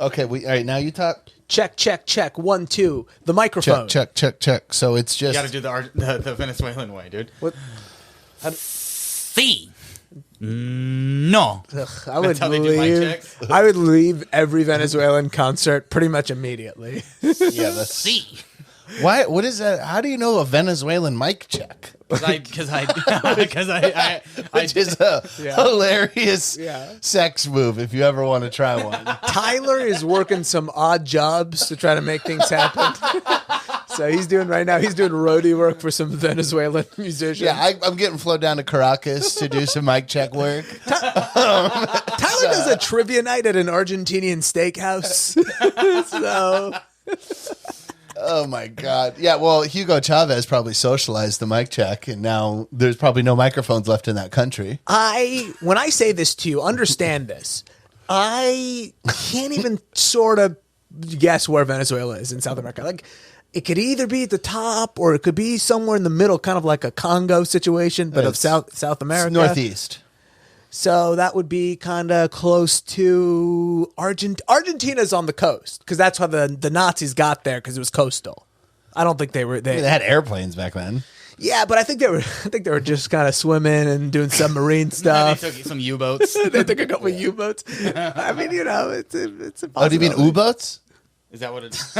Okay, all right, now you talk. Check, check, check. 1, 2. The microphone. Check. So it's You just... got to do the Venezuelan way, dude. What? Sí. No. Ugh, That's how they do mic checks? I would leave every Venezuelan concert pretty much immediately. Yeah, that's... Sí. Why? What is that? How do you know a Venezuelan mic check? Because I Which is a hilarious Yeah. sex move if you ever want to try one. Tyler is working some odd jobs to try to make things happen. So he's doing roadie work for some Venezuelan musicians. Yeah, I'm getting flown down to Caracas to do some mic check work. Tyler does a trivia night at an Argentinian steakhouse. So Oh my God. Yeah, well, Hugo Chavez probably socialized the mic check, and now there's probably no microphones left in that country. when I say this to you, understand this. I can't even sort of guess where Venezuela is in South America. Like, it could either be at the top or it could be somewhere in the middle, kind of like a Congo situation, but of South America. It's northeast. So that would be kind of close to Argentina's on the coast because that's how the Nazis got there because it was coastal. I don't think they had airplanes back then. Yeah, but I think they were just kind of swimming and doing submarine stuff. They took some U-boats. They took a couple of U-boats. I mean, it's a Oh, do you mean U-boats? Is that what it is?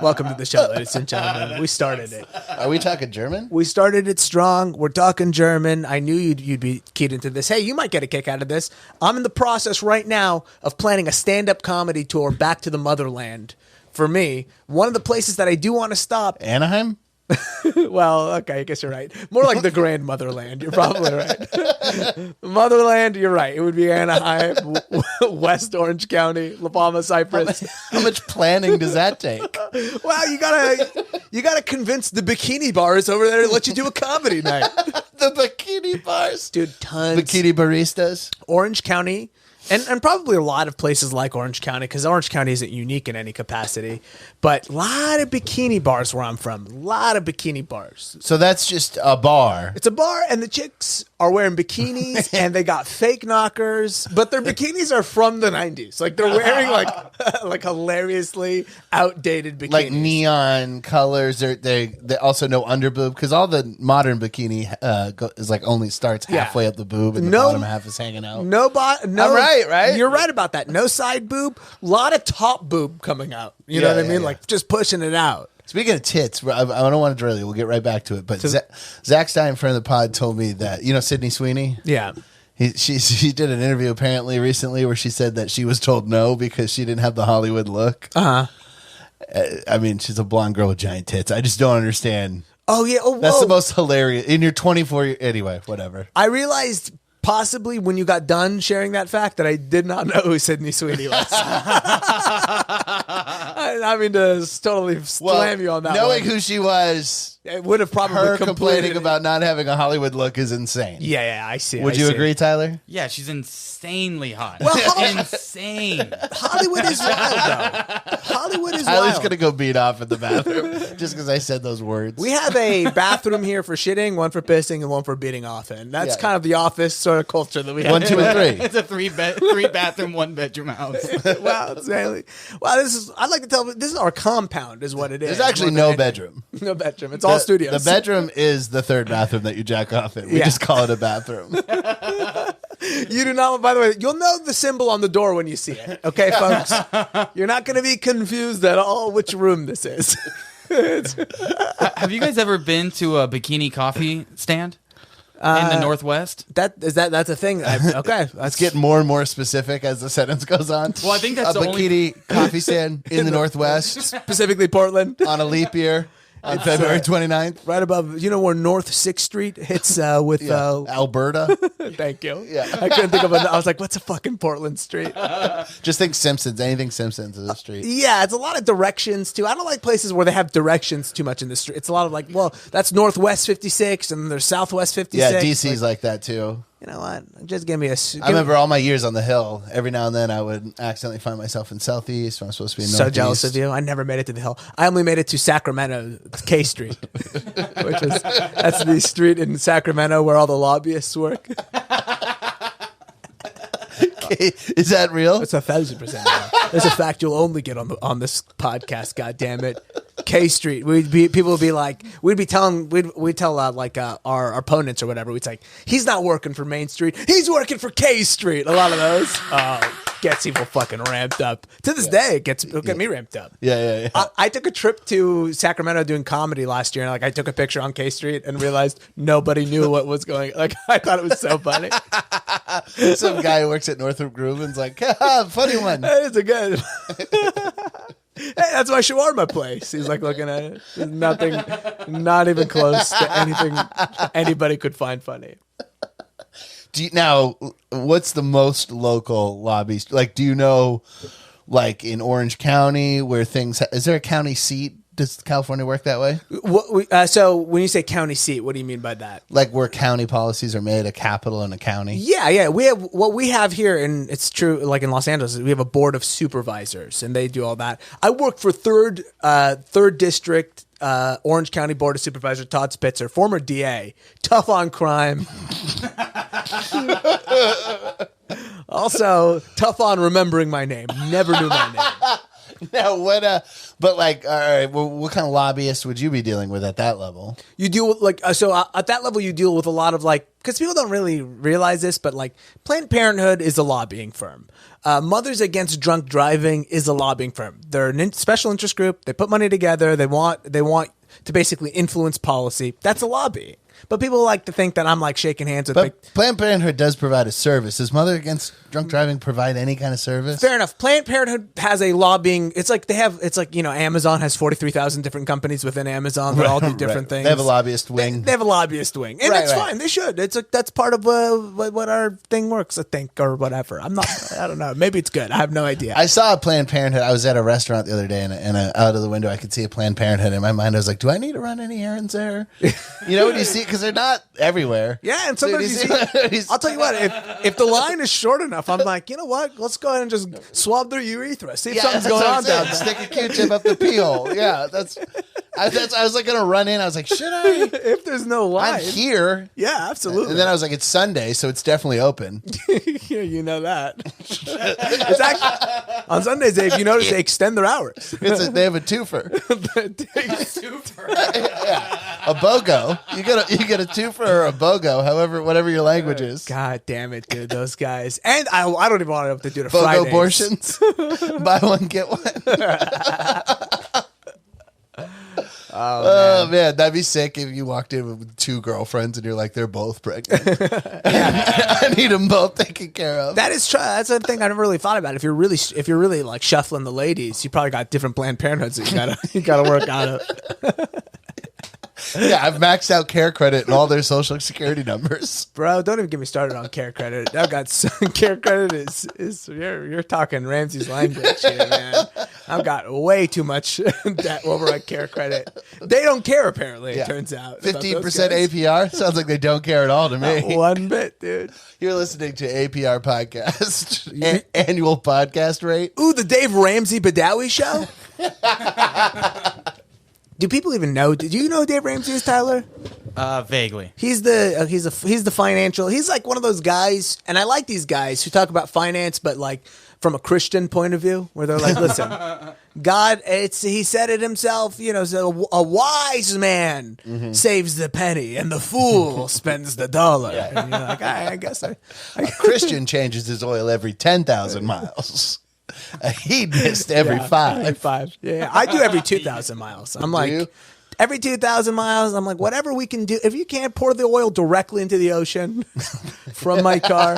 Welcome to the show, ladies and gentlemen. We started it. Are we talking German? We started it strong. We're talking German. I knew you'd be keyed into this. Hey, you might get a kick out of this. I'm in the process right now of planning a stand-up comedy tour back to the motherland. For me, one of the places that I do want to stop. Anaheim? Well, okay, I guess you're right. More like the grand motherland. You're probably right. Motherland, you're right. It would be Anaheim, West Orange County, La Palma, Cypress. How much planning does that take? Well, you gotta convince the bikini bars over there to let you do a comedy night. The bikini bars. Dude, tons. Bikini baristas. Orange County. And probably a lot of places like Orange County, because Orange County isn't unique in any capacity. But a lot of bikini bars where I'm from. A lot of bikini bars. So that's just a bar. It's a bar, and the chicks are wearing bikinis, and they got fake knockers. But their bikinis are from the 90s. Like, they're wearing, like hilariously outdated bikinis. Like neon colors. They also no underboob, because all the modern bikini is like only starts halfway up the boob, and the bottom half is hanging out. No. Right? You're right about that. No side boob, a lot of top boob coming out. You know what I mean? Yeah. Like just pushing it out. Speaking of tits, I don't want to drill you. We'll get right back to it. But Zach Stein, friend of the pod, told me that, you know, Sydney Sweeney? Yeah. She did an interview apparently recently where she said that she was told no because she didn't have the Hollywood look. Uh-huh. I mean, she's a blonde girl with giant tits. I just don't understand. Oh, yeah. Oh, that's the most hilarious. In your 24 anyway, whatever. I realized possibly when you got done sharing that fact that I did not know who Sydney Sweeney was. I mean to totally slam you on that knowing one. Who she was, it would have probably her complaining about not having a Hollywood look is insane. Yeah, I see. Would you agree, Tyler? Yeah, she's insanely hot. Well, insane. Hollywood is wild, though. Hollywood is Tyler's wild. Going to go beat off in the bathroom just because I said those words. We have a bathroom here for shitting, one for pissing, and one for beating off in. That's kind of the office sort of culture that we have. 1, 2, and 3. It's a three bathroom, 1 bedroom house. Wow, exactly. Wow, I'd like to tell this is our compound is what it is. There's actually no bedroom. No bedroom. It's all studios. The bedroom is the third bathroom that you jack off in. We just call it a bathroom. You do not, by the way, you'll know the symbol on the door when you see it. Okay, folks? You're not going to be confused at all which room this is. Have you guys ever been to a bikini coffee stand? In the Northwest? That's a thing. Okay. Let's get more and more specific as the sentence goes on. Well, I think that's a bikini coffee stand in the Northwest. Specifically Portland. On a leap year. On February 29th. Right above, you know where North 6th Street hits with... Alberta. Thank you. Yeah. I couldn't think of it. I was like, what's a fucking Portland street? Just think Simpsons. Anything Simpsons is a street. Yeah, it's a lot of directions, too. I don't like places where they have directions too much in the street. It's a lot of like, well, that's Northwest 56 and there's Southwest 56. Yeah, DC's like that, too. You know what? Just give me a... I remember all my years on the Hill. Every now and then I would accidentally find myself in Southeast when I'm supposed to be in Northeast. So jealous of you. I never made it to the Hill. I only made it to Sacramento, K Street, that's the street in Sacramento where all the lobbyists work. Is that real? It's 1,000% real. It's a fact you'll only get on this podcast. God damn it. K Street. People would be like, we'd tell our opponents or whatever. We'd say, he's not working for Main Street. He's working for K Street. A lot of those. Gets people fucking ramped up. To this day, it'll get me ramped up. Yeah. I took a trip to Sacramento doing comedy last year, and I took a picture on K Street and realized nobody knew what was going. Like, I thought it was so funny. Some guy who works at Northrop Grumman's like, funny one. It's a good. Hey, that's my shawarma place. He's like looking at it. There's nothing, not even close to anything anybody could find funny. Now, what's the most local lobbies? Like, do you know, like in Orange County, where things? Is there a county seat? Does California work that way? So when you say county seat, what do you mean by that? Like where county policies are made, a capital in a county? Yeah. We have what we have here, and it's true. Like in Los Angeles, we have a board of supervisors, and they do all that. I work for third district. Orange County Board of Supervisors, Todd Spitzer, former DA, tough on crime. Also, tough on remembering my name. Never knew my name. Now, but like, all right, well, what kind of lobbyists would you be dealing with at that level? You deal with at that level, you deal with a lot of because people don't really realize this, but like Planned Parenthood is a lobbying firm. Mothers Against Drunk Driving is a lobbying firm. They're a special interest group. They put money together. They want to basically influence policy. That's a lobby. But people like to think that I'm like shaking hands with. But Planned Parenthood does provide a service. Does Mother Against Drunk Driving provide any kind of service? Fair enough. Planned Parenthood has a lobbying. It's like Amazon has 43,000 different companies within Amazon that all do different things. They have a lobbyist wing. They have a lobbyist wing, and it's fine. They should. That's part of what our thing works. I think, or whatever. I don't know. Maybe it's good. I have no idea. I saw a Planned Parenthood. I was at a restaurant the other day, and out of the window, I could see a Planned Parenthood. In my mind, I was like, "Do I need to run any errands there?" You know what you see? Because they're not everywhere. Yeah, and sometimes you see. I'll tell you what. If the line is short enough, I'm like, you know what? Let's go ahead and just swab their urethra. See if something's going on down there. Stick a Q-tip up the pee hole. Yeah, I was like gonna run in. I was like, should I? If there's no line, I'm here. Yeah, absolutely. And then I was like, it's Sunday, so it's definitely open. Yeah, you know that. It's actually on Sundays. If you notice, they extend their hours. They have a twofer. Yeah, a BOGO. You get a twofer or a BOGO, whatever your language is. God damn it, dude, those guys. And I don't even want to do the BOGO Fridays. abortions. Buy one get one. Oh man, that'd be sick if you walked in with two girlfriends and you're like, they're both pregnant. I need them both taken care of. That is true. That's a thing I never really thought about. If you're really like shuffling the ladies, you probably got different Planned Parenthoods that you gotta work out of. Yeah, I've maxed out care credit and all their social security numbers. Bro, don't even get me started on care credit. I've got care credit is you're talking Ramsey's language here, man. I've got way too much debt over at care credit. They don't care apparently, it turns out. 15% APR? Sounds like they don't care at all to me. Not one bit, dude. You're listening to APR podcast. Annual podcast rate. Ooh, the Dave Ramsey Badawi show? Do people even know? Do you know who Dave Ramsey is, Tyler? Vaguely. He's the financial. He's like one of those guys, and I like these guys who talk about finance, but like from a Christian point of view, where they're like, "Listen, God, he said it himself. You know, so a wise man saves the penny, and the fool spends the dollar." Yeah. And you're like, I guess a Christian changes his oil every 10,000 miles. A hedonist every 5. 5. Yeah, I do every 2,000 miles. I'm like, every 2,000 miles, I'm like, whatever we can do. If you can't pour the oil directly into the ocean from my car,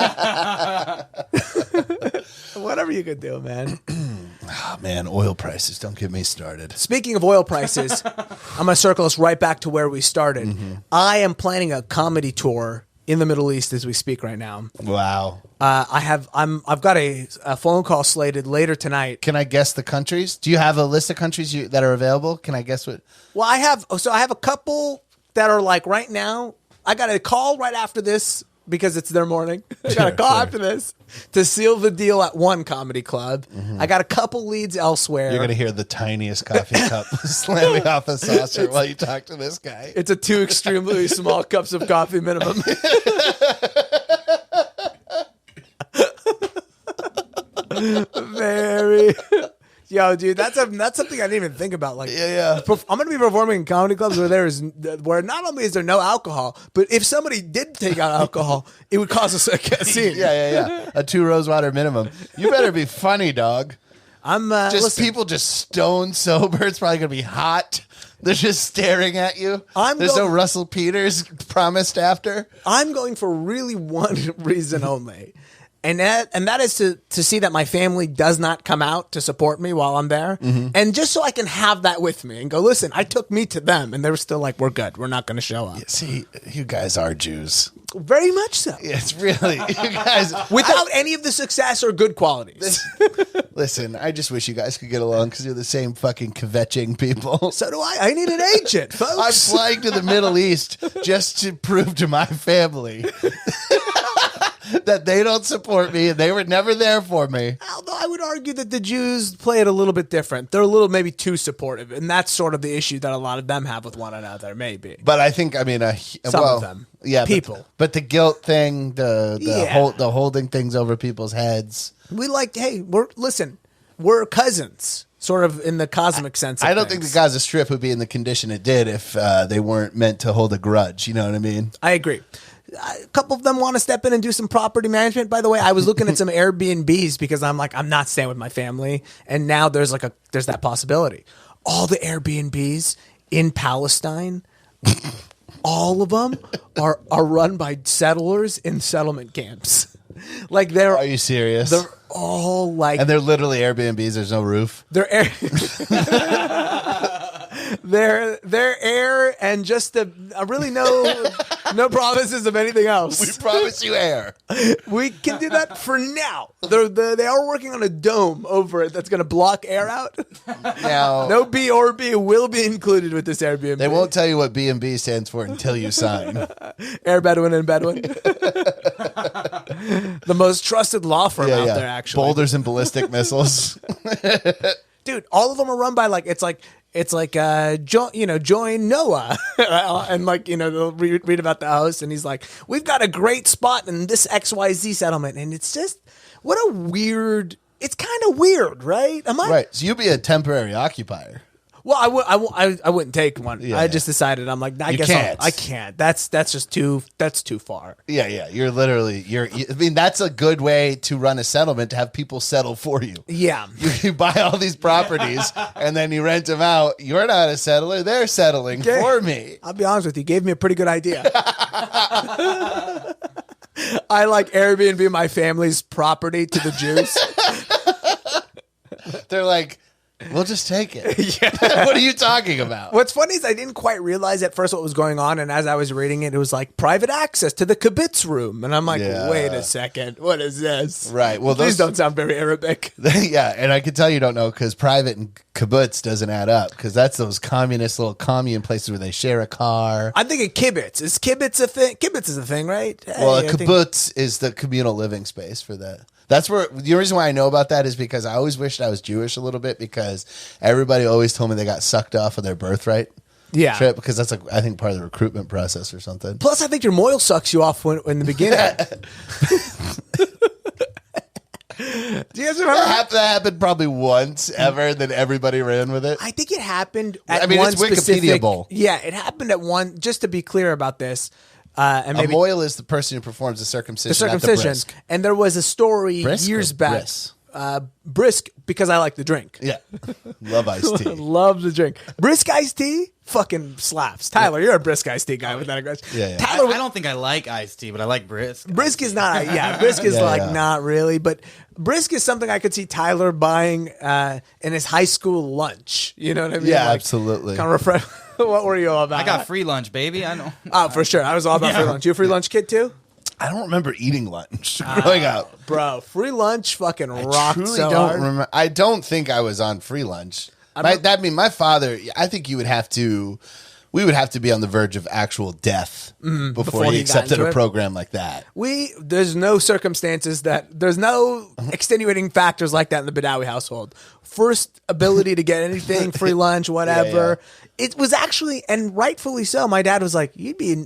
whatever you could do, man. Oh, man, oil prices. Don't get me started. Speaking of oil prices, I'm going to circle us right back to where we started. I am planning a comedy tour in the Middle East as we speak right now. Wow. I've got a phone call slated later tonight. Can I guess the countries? Do you have a list of countries that are available? Can I guess what? Well, I have a couple that are like right now. I got a call right after this because it's their morning. I got a call after this to seal the deal at one comedy club. I got a couple leads elsewhere. You're going to hear the tiniest coffee cup slamming off a saucer while you talk to this guy. It's a 2 extremely small cups of coffee minimum. Very. Yo, dude, that's something I didn't even think about. Like, Yeah. I'm gonna be performing in comedy clubs where not only is there no alcohol, but if somebody did take out alcohol, it would cause us a scene. Yeah. A 2 Rosewater minimum. You better be funny, dog. I'm Just people just stone sober. It's probably gonna be hot. They're just staring at you. There's no Russell Peters promised after. I'm going for really one reason only. And that is to see that my family does not come out to support me while I'm there. Mm-hmm. And just so I can have that with me and go, listen, I took me to them. And they were still like, we're good. We're not going to show up. See, you guys are Jews. Very much so. It's really, you guys. Without any of the success or good qualities. Listen, I just wish you guys could get along because you're the same fucking kvetching people. So do I. I need an agent, folks. I'm flying to the Middle East just to prove to my family that they don't support me and they were never there for me. Although I would argue that the Jews play it a little bit different. They're a little maybe too supportive. And that's sort of the issue that a lot of them have with one another, maybe. But I think, Some of them. Yeah, people. But the guilt thing, the Yeah. the holding things over people's heads. We hey, we're cousins, sort of in the cosmic sense of I don't think things. the Gaza Strip would be in the condition it did if they weren't meant to hold a grudge. You know what I mean? I agree. A couple of them want to step in and do some property management. By the way, I was looking at some Airbnbs because I'm like, I'm not staying with my family. And now there's that possibility. All the Airbnbs in Palestine, all of them are run by settlers in settlement camps. Like Are you serious? They're all like, And they're literally Airbnbs. There's no roof. they're their air and just really no promises of anything We else. promise you air. We can do that for now. They are working on a dome over it that's going to block air out. Now, No B or B will be included with this Airbnb. they won't tell you what B&B stands for until you sign. Air Bedouin and Bedouin. The most trusted law firm out there, actually. Boulders and ballistic missiles. Dude, all of them are run by join Noah. And they'll read about the host and he's like, we've got a great spot in this XYZ settlement. And it's just, it's kind of weird, right? Right. So you'd be a temporary occupier. Well, I wouldn't take one. Yeah. I just decided, I'm like, I You guess can't. I can't. That's just too far. Yeah. You're literally, I mean, that's a good way to run a settlement, to have people settle for you. Yeah. You buy all these properties and then you rent them out. You're not a settler. They're settling for me. I'll be honest with you. You gave me a pretty good idea. I like Airbnb my family's property to the Jews. They're like, we'll just take it. What are you talking about? What's funny is I didn't quite realize at first what was going on, and as I was reading it, it was like private access to the kibbutz room, and I'm like, Yeah. wait a second, what is this? Right. Well, Please those don't sound very Arabic. Yeah, and I can tell you don't know because private and kibbutz doesn't add up because that's those communist little commune places where they share a car. I'm thinking kibbutz. Is kibbutz a thing? Kibbutz is a thing, right? Well, a Hey, I think- kibbutz is the communal living space for that. That's where the reason why I know about that is because I always wished I was Jewish a little bit because everybody always told me they got sucked off of their birthright Yeah. trip because that's I think part of the recruitment process or something. Plus, I think your moil sucks you off in the beginning. Do you guys remember? That happened probably once ever, then everybody ran with it. I think it happened at I mean, one it's specific. Wikipedia-able. Yeah, it happened at one. Just to be clear about this, and A maybe moil is the person who performs the circumcision. the circumcision. At the brisk. And there was a story Brisk years or back. bris? Brisk because I like the drink. Yeah, love iced tea. Love the drink. Brisk iced tea fucking slaps. Tyler, you're a brisk iced tea guy with that aggression. Yeah. Tyler, I don't think I like iced tea, but I like brisk. Brisk is not. Brisk is Yeah. not really. But Brisk is something I could see Tyler buying in his high school lunch. You know what I mean? Yeah, absolutely. Kind of refresh. What were you all about? I got free lunch, baby. I know. Oh, for sure. I was all about free lunch. You a free lunch kid too? I don't remember eating lunch growing up. Bro, free lunch fucking rocked Truly so don't hard. remember. I don't think I was on free lunch. My father. I think you would have to. We would have to be on the verge of actual death before Before he he got accepted into a it. program like that. There's no circumstances there's no extenuating factors like that in the Badawi household. First ability to get anything, free lunch, whatever. It was actually, and rightfully so, my dad was like,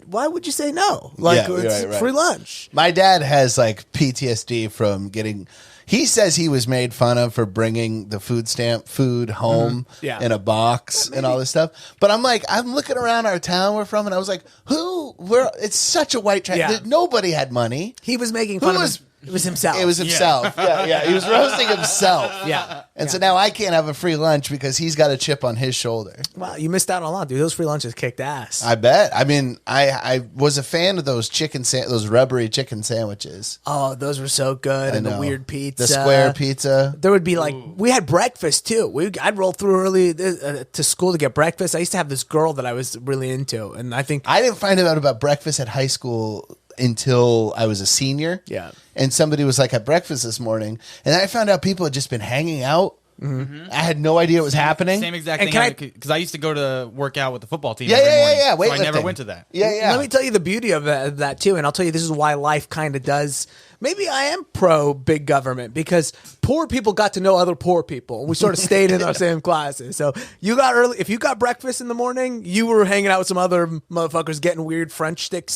why would you say no? Like, Yeah, it's right. free lunch. My dad has like PTSD from getting He says he was made fun of for bringing the food stamp food home in a box and all this stuff. But I'm like, I'm looking around our town we're from, and I was like, it's such a white trash. Yeah. Nobody had money. He was making fun of it was himself. It was himself. Yeah. He was roasting himself. Yeah. And so now I can't have a free lunch because he's got a chip on his shoulder. Wow, you missed out on a lot, dude. Those free lunches kicked ass. I bet. I mean, I was a fan of those those rubbery chicken sandwiches. Oh, those were so good. And the weird pizza. The square pizza. There would be we had breakfast too. I'd roll through early to school to get breakfast. I used to have this girl that I was really into. And I think I didn't find out about breakfast at high school until I was a senior. Yeah. And somebody was like, at breakfast this morning. And then I found out people had just been hanging out. Mm-hmm. I had no idea what was happening. Same exact thing. Because I used to go to work out with the football team. Yeah. So I never went to that. Yeah. Let me tell you the beauty of that too. And I'll tell you, this is why life kind of does. Maybe I am pro big government because poor people got to know other poor people. We sort of stayed in our same classes. So if you got breakfast in the morning, you were hanging out with some other motherfuckers getting weird French French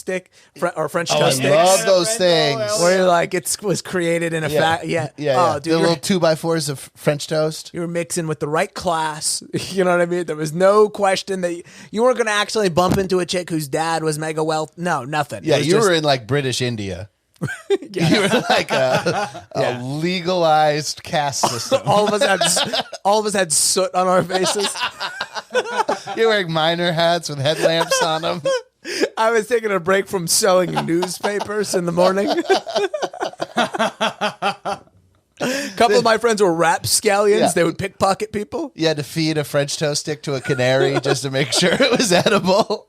toast sticks. I love those things. Where you're like, it was created in a Yeah. Oh, dude, the little 2x4s of French toast. You were mixing with the right class. You know what I mean? There was no question that you weren't going to actually bump into a chick whose dad was mega wealthy. No, nothing. Yeah, you were in like British India. You were like a legalized caste system. all of us had soot on our faces. You're wearing miner hats with headlamps on them. I was taking a break from selling newspapers in the morning. A couple of my friends were rapscallions. Yeah. They would pickpocket people. You had to feed a French toast stick to a canary just to make sure it was edible.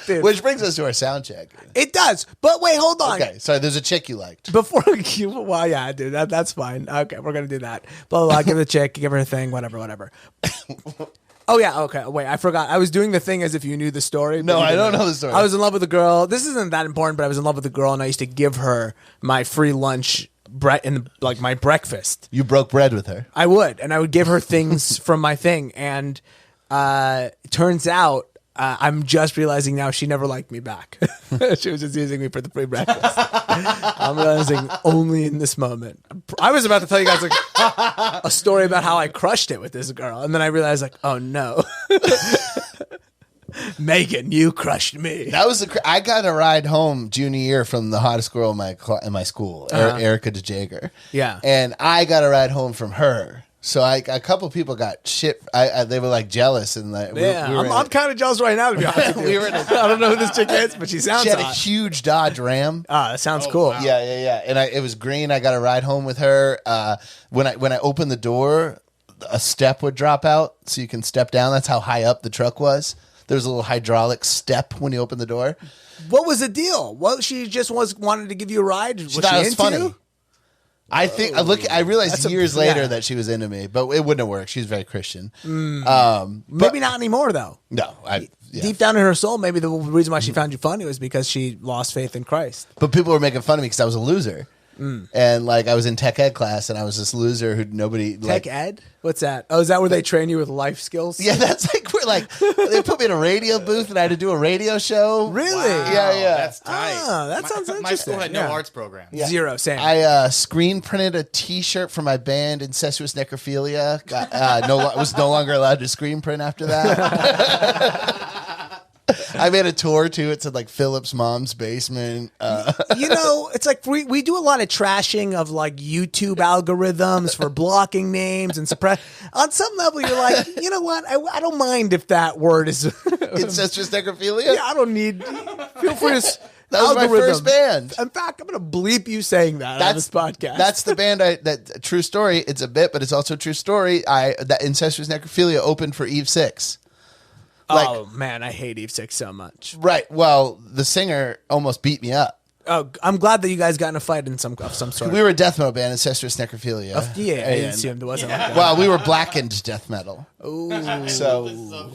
Dude. Which brings us to our sound check. It does. But wait, hold on. Okay, sorry, there's a chick you liked. Well, yeah, dude, that's fine. Okay, we're going to do that. Blah, blah, blah. Give it a chick, give her a thing, whatever. Oh, yeah, okay. Wait, I forgot. I was doing the thing as if you knew the story. No, I don't know the story. I was in love with a girl. This isn't that important, but I was in love with a girl, and I used to give her my free lunch my breakfast. You broke bread with her. I would, and I would give her things from my thing, and it turns out I'm just realizing now she never liked me back. She was just using me for the free breakfast. I'm realizing only in this moment. I was about to tell you guys a story about how I crushed it with this girl, and then I realized oh no. Megan, you crushed me. That was I got a ride home junior year from the hottest girl in my school, Erica DeJager. Yeah, and I got a ride home from her. So a couple people got shit. They were like jealous, and I'm kind of jealous right now. To be honest with you, I don't know who this chick is, but she sounds. She had a huge Dodge Ram. That sounds cool. Wow. Yeah. And it was green. I got a ride home with her. When I opened the door, a step would drop out, so you can step down. That's how high up the truck was. There was a little hydraulic step when you opened the door. What was the deal? What, she just wanted to give you a ride? She thought it was funny. You? I think I realized years later that she was into me, but it wouldn't have worked. She's very Christian. Maybe not anymore, though. No, deep down in her soul, maybe the reason why she found you funny was because she lost faith in Christ. But people were making fun of me because I was a loser. And I was in tech ed class, and I was this loser who nobody tech ed. What's that? Oh, is that where they train you with life skills? Yeah, that's they put me in a radio booth, and I had to do a radio show. Really? Wow. Yeah. That's tight. That sounds interesting. My school had no arts program. Yeah. Zero. Same. I screen printed a T-shirt for my band, Incestuous Necrophilia. Was no longer allowed to screen print after that. I made a tour too. It said Philip's mom's basement. It's like we do a lot of trashing of YouTube algorithms for blocking names and suppress. On some level, you're like, you know what? I don't mind if that word is incestuous necrophilia. Yeah, I don't need. Feel free to. That was my first band. In fact, I'm going to bleep you saying that on this podcast. That's the band. That true story. It's a bit, but it's also a true story. That Incestuous Necrophilia opened for Eve 6. Oh man, I hate Eve 6 so much. Right. Well, the singer almost beat me up. Oh, I'm glad that you guys got in a fight of some sort. We were a death metal band, Incestuous Necrophilia. I assumed it wasn't like that. Well, we were blackened death metal. Ooh. So,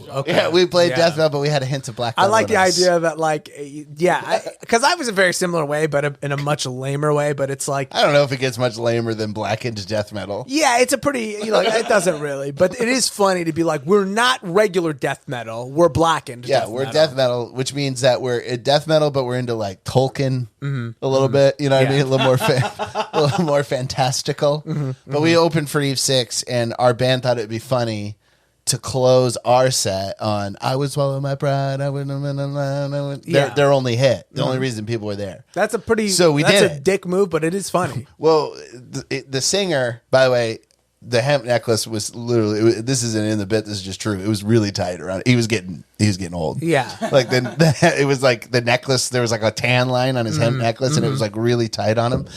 okay. Yeah, we played death metal, but we had a hint of black metal. I like the idea that, because I was a very similar way, but in a much lamer way, but it's like... I don't know if it gets much lamer than blackened death metal. Yeah, it's a pretty, it doesn't really, but it is funny to be like, we're not regular death metal, we're blackened death metal. Death metal, which means that we're death metal, but we're into Tolkien. a little bit. You know what I mean? A little more, a little more fantastical. But we opened for Eve 6, and our band thought it'd be funny to close our set on "I Would Swallow My Pride." Their only hit. The only reason people were there. That's a pretty. So we that's did a it. dick move, but it is funny. Well, the singer, by the way, the hemp necklace was literally. This isn't in the bit. This is just true. It was really tight around. He was getting old. Yeah. Like it was like the necklace. There was like a tan line on his hemp necklace, and it was like really tight on him.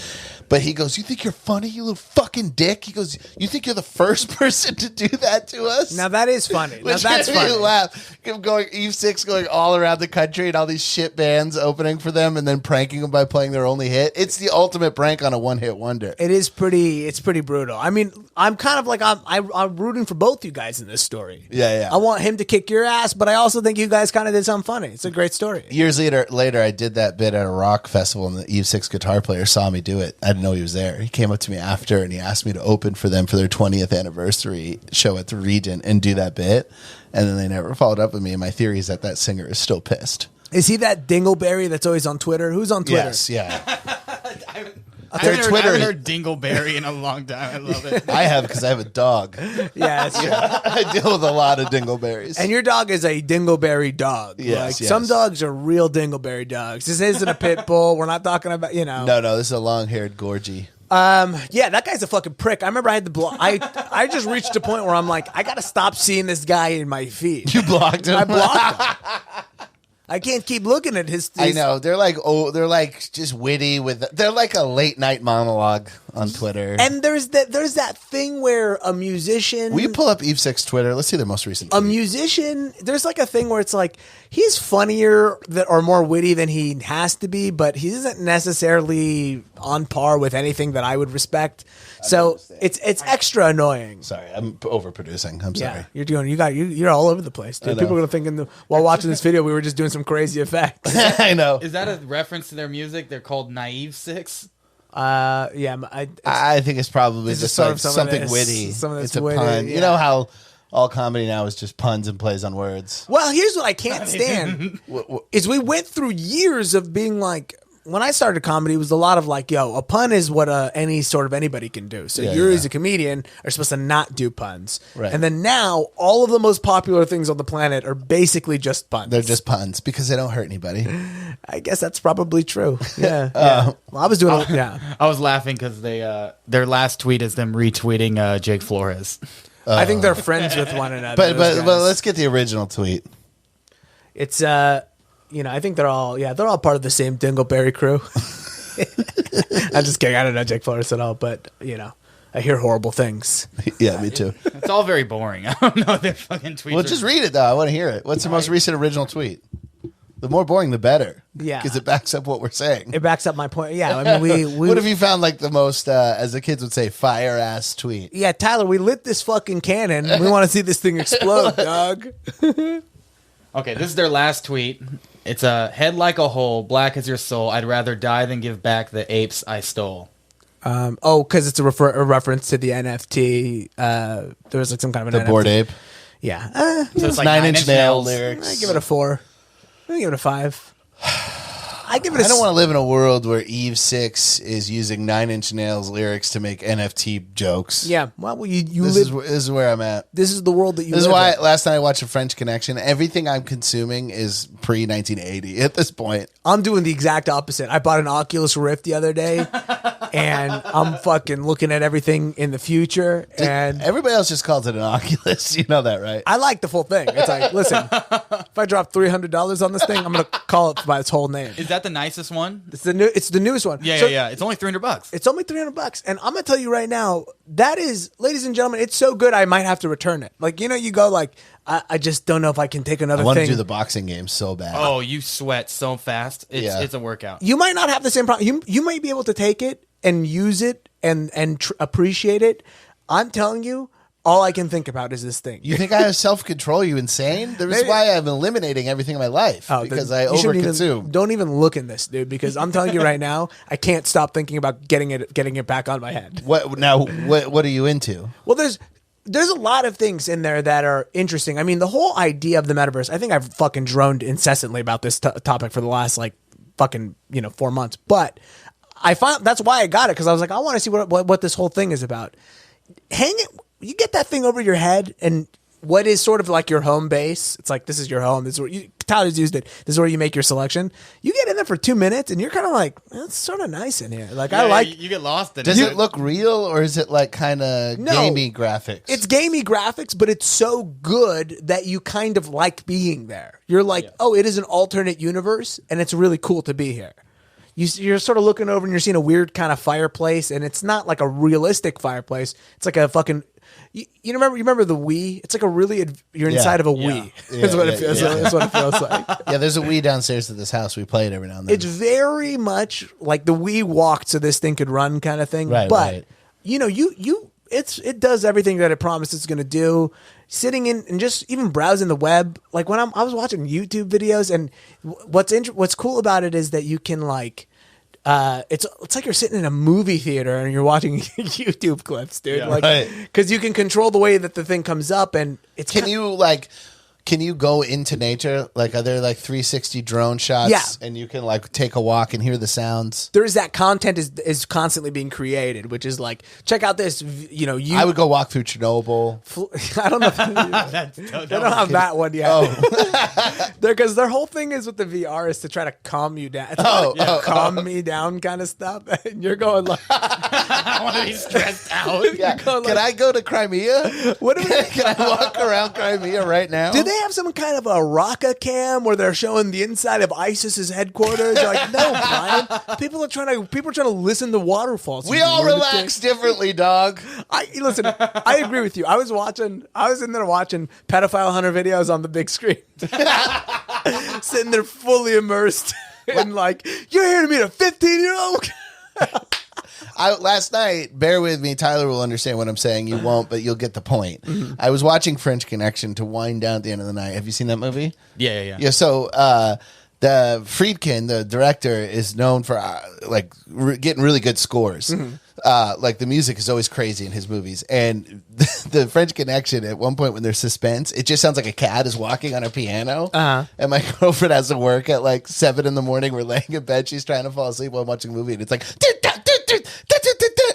But he goes, "You think you're funny, you little fucking dick?" He goes, "You think you're the first person to do that to us?" Now that is funny. Now Which that's made me funny. laugh. Him going Eve 6 going all around the country and all these shit bands opening for them and then pranking them by playing their only hit. It's the ultimate prank on a one-hit wonder. It is pretty. It's pretty brutal. I mean, I'm kind of like I'm rooting for both you guys in this story. Yeah. I want him to kick your ass, but I also think you guys kind of did something funny. It's a great story. Years later, I did that bit at a rock festival, and the Eve 6 guitar player saw me do it. I didn't know he was there. He came up to me after, and he asked me to open for them for their 20th anniversary show at the Regent and do that bit. And then they never followed up with me. And my theory is that singer is still pissed. Is he that Dingleberry that's always on Twitter? Who's on Twitter? Yes, yeah. I Their haven't Twitter- heard Dingleberry in a long time. I love it. I have because I have a dog. Yeah, that's true. I deal with a lot of dingleberries. And your dog is a Dingleberry dog. Yes, like yes. some dogs are real Dingleberry dogs. This isn't a pit bull. We're not talking about No, this is a long-haired Gorgie. Yeah, that guy's a fucking prick. I remember I had to block. I just reached a point where I'm like, I gotta stop seeing this guy in my feed. You blocked him? I blocked him. I can't keep looking at his. I know. They're like just witty they're like a late night monologue on Twitter. And there's that thing where a musician. Will you pull up Eve 6 Twitter? Let's see their most recent A tweet. musician, there's like a thing where it's like he's funnier or more witty than he has to be, but he isn't necessarily on par with anything that I would respect. So it's extra annoying. Sorry, I'm overproducing. I'm sorry. Yeah, you're all over the place, dude. I know. People are gonna think while watching this video we were just doing some crazy effects. I know. Is that a reference to their music? They're called Naive Six. Yeah, I think it's probably It's just sort like of some of something this- witty. some of this It's a witty, pun. yeah. You know how all comedy now is just puns and plays on words. well, here's what I can't stand is we went through years of being like. When I started comedy, it was a lot of like, yo, a pun is what any sort of anybody can do. So you as a comedian are supposed to not do puns. Right. And then now all of the most popular things on the planet are basically just puns. They're just puns because they don't hurt anybody. I guess that's probably true. Yeah. Yeah. Well, I was doing yeah. I was laughing because their last tweet is them retweeting Jake Flores. I think they're friends with one another. But those guys. let's get the original tweet. It's I think they're all part of the same Dingleberry crew. I'm just kidding. I don't know Jake Flores at all, but I hear horrible things. Yeah, me too. It's all very boring. I don't know their fucking tweets. Well, just read it though. I want to hear it. What's the most recent original tweet? The more boring, the better. Yeah. because it backs up what we're saying. It backs up my point. Yeah, I mean we What have you found like the most, as the kids would say, fire ass tweet? Yeah, Tyler, we lit this fucking cannon. We want to see this thing explode, dog. Okay, this is their last tweet. It's a head like a hole, black as your soul. I'd rather die than give back the apes I stole. Because it's a reference to the NFT. There was like some kind of an The NFT. Bored Ape. Yeah. So it's like Nine Nine Inch Inch Nail Nails. lyrics. I give it a 4. I give it a 5. I give it a I don't want to live in a world where Eve 6 is using 9 Inch Nails lyrics to make NFT jokes. Yeah. Well, you This live. is where I'm at. This is the world that you This is live why in. last night I watched A French Connection. Everything I'm consuming is pre 1980 at this point. I'm doing the exact opposite. I bought an Oculus Rift the other day, and I'm fucking looking at everything in the future. And Everybody else just calls it an Oculus. You know that, right? I like the full thing. It's like, listen, if I drop $300 on this thing, I'm gonna call it by its whole name. Is that the nicest one? It's the newest one. Yeah, So yeah. It's only $300. It's only $300, and I'm gonna tell you right now, that is, ladies and gentlemen, it's so good I might have to return it. Like you go like, I just don't know if I can take another I want to thing. do the boxing game so bad. Oh, you sweat so fast. It's a workout. You might not have the same problem. You might be able to take it and use it and appreciate it. I'm telling you, all I can think about is this thing. You think I have self control? You insane? This is Maybe- why I'm eliminating everything in my life because I you shouldn't overconsume. Don't even look in this, dude, because I'm telling you right now, I can't stop thinking about getting it back on my head. What now? What are you into? Well, there's a lot of things in there that are interesting. I mean, the whole idea of the metaverse, I think I've fucking droned incessantly about this topic for the last like fucking 4 months. But I found that's why I got it, because I was like, I want to see what this whole thing is about. Hang it, you get that thing over your head, and what is sort of like your home base. It's like, this is your home. This is where Tyler's used it. This is where you make your selection. You get in there for 2 minutes, and you're kind of like, it's sort of nice in here. Like, I like. You get lost in it. Does it look real, or is it like kind of gamey graphics? It's gamey graphics, but it's so good that you kind of like being there. You're like, oh, it is an alternate universe, and it's really cool to be here. You're sort of looking over, and you're seeing a weird kind of fireplace, and it's not like a realistic fireplace. It's like a fucking. You remember the Wii? It's like you're inside of a Wii. That's what it feels. That's what it feels like. Yeah, there's a Wii downstairs at this house. We play it every now and then. It's very much like the Wii walked so this thing could run kind of thing. Right, but right. It does everything that it promised it's going to do. Sitting in and just even browsing the web, like when I was watching YouTube videos, and what's cool about it is that you can like. It's like you're sitting in a movie theater and you're watching YouTube clips, dude. Yeah, like, because you can control the way that the thing comes up, and it's. Can you go into nature? Like, are there like 360 drone shots? Yeah. And you can like take a walk and hear the sounds? There's that content is constantly being created, which is like, check out this, I would go walk through Chernobyl. I don't know. They don't have that one yet. Oh. Because their whole thing is with the VR is to try to calm you down. Calm me down kind of stuff. And you're going like, I want to be stressed out. Yeah. Can I go to Crimea? Can I walk around Crimea right now? Do they have some kind of a Raqqa cam where they're showing the inside of ISIS's headquarters? You're like, no, Bryan. People are trying to listen to waterfalls. We all relax differently, dog. Listen, I agree with you. I was in there watching pedophile hunter videos on the big screen. Sitting there fully immersed in like, you're here to meet a 15-year-old? Last night, bear with me, Tyler will understand what I'm saying. You won't, but you'll get the point. Mm-hmm. I was watching French Connection to wind down at the end of the night. Have you seen that movie? Yeah. Yeah, so the Friedkin, the director, is known for getting really good scores. Mm-hmm. Like the music is always crazy in his movies. And the French Connection, at one point when there's suspense, it just sounds like a cat is walking on a piano. Uh-huh. And my girlfriend has to work at like 7 a.m. We're laying in bed. She's trying to fall asleep while watching a movie. And it's like,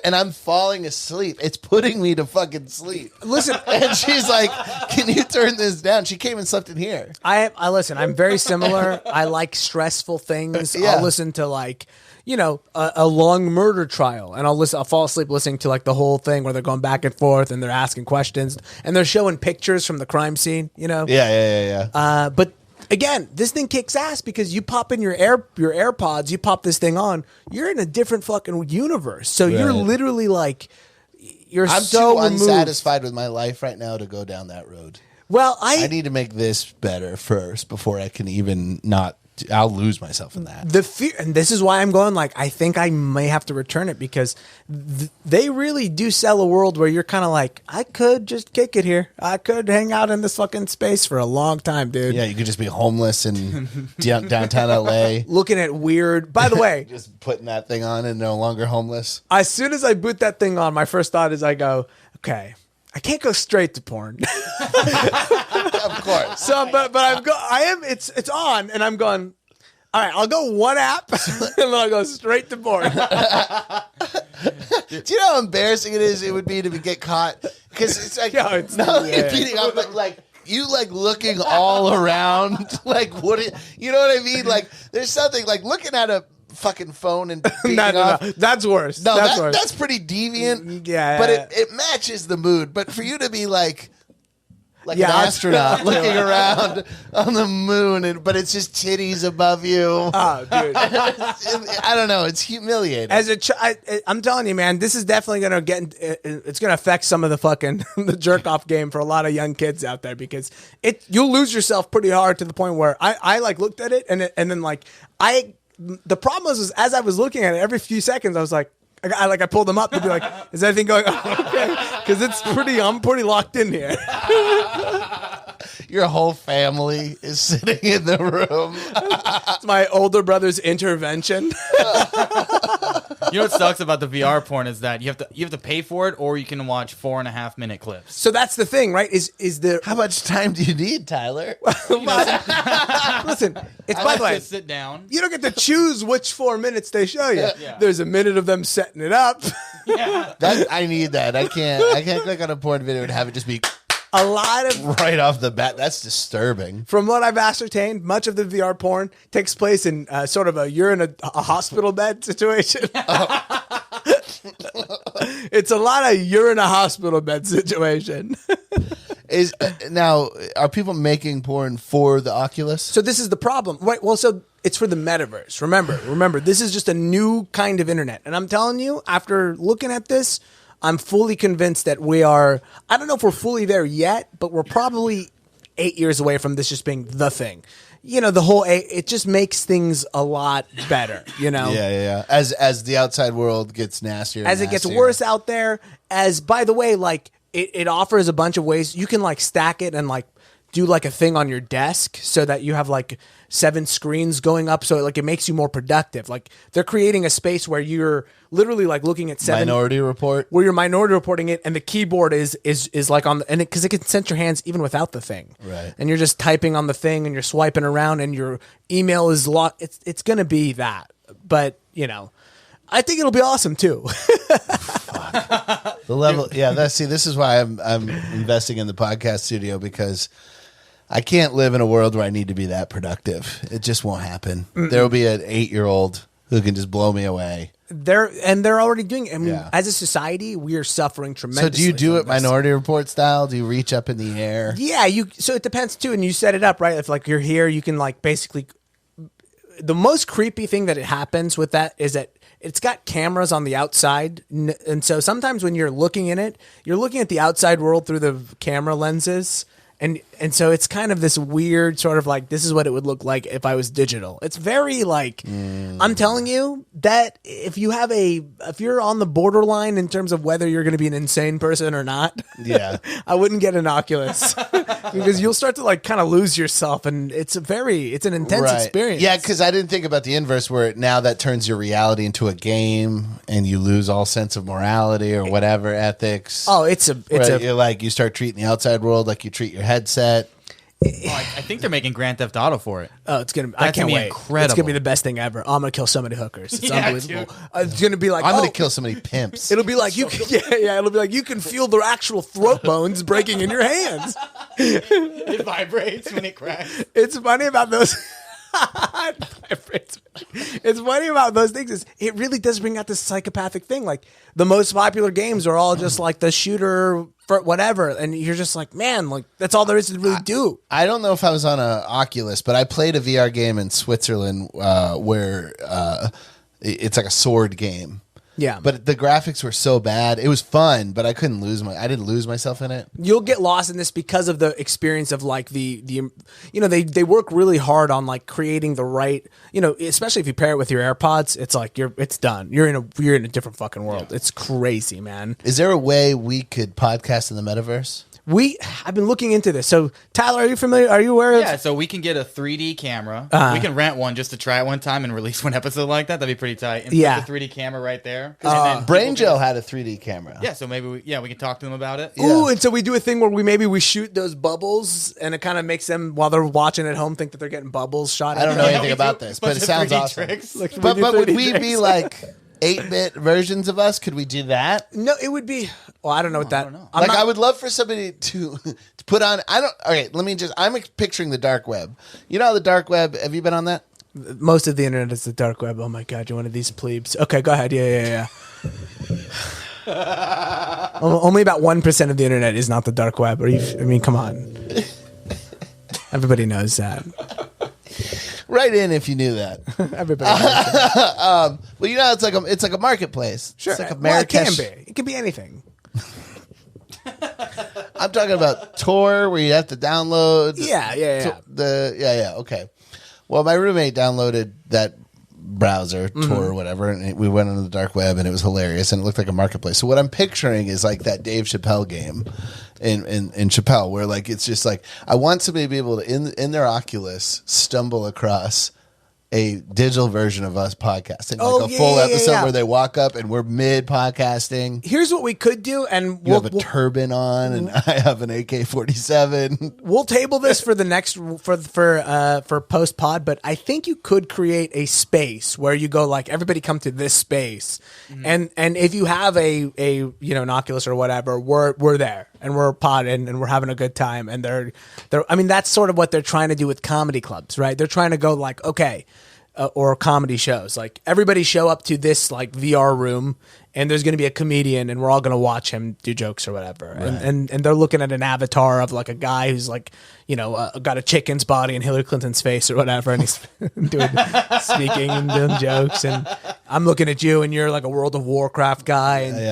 and I'm falling asleep. It's putting me to fucking sleep. Listen, and she's like, "Can you turn this down?" She came and slept in here. I listen. I'm very similar. I like stressful things. Yeah. I'll listen to like, a long murder trial, and I'll fall asleep listening to like the whole thing where they're going back and forth and they're asking questions and they're showing pictures from the crime scene. Yeah. But again, this thing kicks ass because you pop in your AirPods, you pop this thing on, you're in a different fucking universe. So you're literally like, I'm so too removed. Unsatisfied with my life right now to go down that road. Well, I need to make this better first before I can even not. I'll lose myself in that. The fear, and this is why I'm going like, I think I may have to return it because they really do sell a world where you're kind of like, I could just kick it here. I could hang out in this fucking space for a long time, dude. Yeah, you could just be homeless in downtown LA. Looking at weird, by the way. Just putting that thing on and no longer homeless. As soon as I boot that thing on, my first thought is I go, okay, I can't go straight to porn. Of course. So, it's on, and I'm going, all right, I'll go one app, and then I'll go straight to porn. Do you know how embarrassing it would be to get caught? Because it's like, beating up, but like, you like looking all around, like what? You know what I mean? Like, there's something like looking at a fucking phone and beating off. No, that's worse. No, that's worse. That's pretty deviant. Yeah, but it matches the mood. But for you to be like an astronaut looking around on the moon, but it's just titties above you. Oh, dude. I don't know. It's humiliating. I'm telling you, man, this is definitely going to it's going to affect some of the fucking the jerk off game for a lot of young kids out there because you'll lose yourself pretty hard to the point where I like looked at it and then like the problem was as I was looking at it every few seconds, I was like, I pulled them up to be like, is everything going okay? Because I'm pretty locked in here. Your whole family is sitting in the room. It's my older brother's intervention. You know what sucks about the VR porn is that you have to pay for it, or you can watch 4.5-minute clips. So that's the thing, right? Is the How much time do you need, Tyler? listen? It's I by like the way, to sit down. you don't get to choose which 4 minutes they show you. Yeah. There's a minute of them setting it up. Yeah. I need that. I can't click on a porn video and have it just be A lot of right off the bat. That's disturbing. From what I've ascertained, much of the VR porn takes place in sort of you're in a hospital bed situation. It's a lot of you're in a hospital bed situation. Now, are people making porn for the Oculus? So this is the problem, right? Well, so it's for the metaverse. Remember, this is just a new kind of internet, and I'm telling you, after looking at this, I'm fully convinced that we are. I don't know if we're fully there yet, but we're probably 8 years away from this just being the thing. You know, the whole it just makes things a lot better. You know, Yeah. As the outside world gets nastier, as it gets worse out there. As by the way, like it offers a bunch of ways you can like stack it and like do like a thing on your desk so that you have like 7 screens going up, so like it makes you more productive. Like they're creating a space where you're literally like looking at 7 Minority Report, where you're minority reporting it, and the keyboard is like on the, and because it can sense your hands even without the thing, right? And you're just typing on the thing and you're swiping around and your email is locked. It's gonna be that, but you know, I think it'll be awesome too. The level, yeah. This is why I'm investing in the podcast studio, because I can't live in a world where I need to be that productive. It just won't happen. There will be an 8-year-old who can just blow me away. They're already doing it. I mean, Yeah. as a society, we are suffering So tremendously. do you do from it this. Minority Report style? Do you reach up in the air? Yeah, so it depends too, and you set it up right. If like you're here, you can like basically. The most creepy thing that it happens with that is that it's got cameras on the outside, and so sometimes when you're looking in it, you're looking at the outside world through the camera lenses. And so it's kind of this weird sort of like, this is what it would look like if I was digital. It's very like, I'm telling you that if you're on the borderline in terms of whether you're going to be an insane person or not, Yeah. I wouldn't get an Oculus because you'll start to like kind of lose yourself, and it's an intense experience. Yeah, because I didn't think about the inverse, where now that turns your reality into a game and you lose all sense of morality or whatever ethics. Oh, You're like, you start treating the outside world like you treat your headset. I think they're making Grand Theft Auto for it. Oh, it's gonna! That's I can't gonna be wait. incredible. It's gonna be the best thing ever. I'm gonna kill so many hookers. It's Yeah, unbelievable. dude. It's gonna be like I'm going to kill so many pimps. It'll be like you can, it'll be like you can feel the actual throat bones breaking in your hands. It vibrates when it cracks. It's funny about those. It's funny about those things is it really does bring out this psychopathic thing. Like the most popular games are all just like the shooter for whatever, and you're just like, man, like that's all there is to really do. I don't know if I was on a Oculus, but I played a VR game in Switzerland where it's like a sword game. Yeah, But the graphics were so bad. It was fun, but I didn't lose myself in it. you'll get lost in this because of the experience of like the they work really hard on like creating the right, especially if you pair it with your AirPods, it's like it's done. You're in a different fucking world. Yeah. It's crazy, man. Is there a way we could podcast in the metaverse? I've been looking into this. So, Tyler, are you familiar? Are you aware of? Yeah, so we can get a 3D camera. We can rent one just to try it one time and release one episode like that. That'd be pretty tight. And Yeah. put the 3D camera right there. And then Brain people Joe had a 3D camera. Yeah, so maybe we can talk to them about it. Ooh, and so we do a thing where we shoot those bubbles, and it kind of makes them, while they're watching at home, think that they're getting bubbles shot at I don't know them. anything about this, but it sounds 3D awesome. tricks. Like, But we do would 3D we be tricks. like 8-bit versions of us? Could we do that? No, it would be. Well, I don't know what that. I would love for somebody to put on. Okay, I'm picturing the dark web. You know how the dark web? Have you been on that? Most of the internet is the dark web. Oh my god, you're one of these plebes. Okay, go ahead. Yeah. Only about 1% of the internet is not the dark web. Come on. Everybody knows that. Write in if you knew that. Everybody knows that. Well, you know, it's like a marketplace. Sure. It's like a Well, it can Marrakesh. be. It can be anything. I'm talking about Tor, where you have to download. Yeah. Okay. Well, my roommate downloaded that browser, Tor or whatever, and we went on the dark web, and it was hilarious, and it looked like a marketplace. So what I'm picturing is like that Dave Chappelle game in Chappelle, where like it's just like I want somebody to be able to in their Oculus stumble across a digital version of us podcasting, Oh, like a yeah, full yeah, yeah, episode yeah. where they walk up and we're mid podcasting. Here's what we could do, and You have a turban on, and I have an AK-47. we'll table this for the next for post pod. But I think you could create a space where you go like everybody come to this space, and if you have a an Oculus or whatever, we're there and we're podding and we're having a good time. And they're I mean that's sort of what they're trying to do with comedy clubs, right? They're trying to go like okay. Or comedy shows, like everybody show up to this like VR room, and there's going to be a comedian, and we're all going to watch him do jokes or whatever. Right. And they're looking at an avatar of like a guy who's like got a chicken's body and Hillary Clinton's face or whatever, and he's speaking and doing jokes. And I'm looking at you, and you're like a World of Warcraft guy, and Yeah.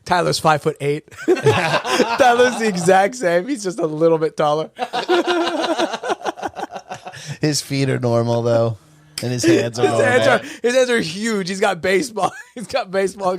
Tyler's 5'8". Tyler's the exact same. He's just a little bit taller. His feet are normal though, and his hands are normal. His hands are huge. He's got baseball. He's got baseball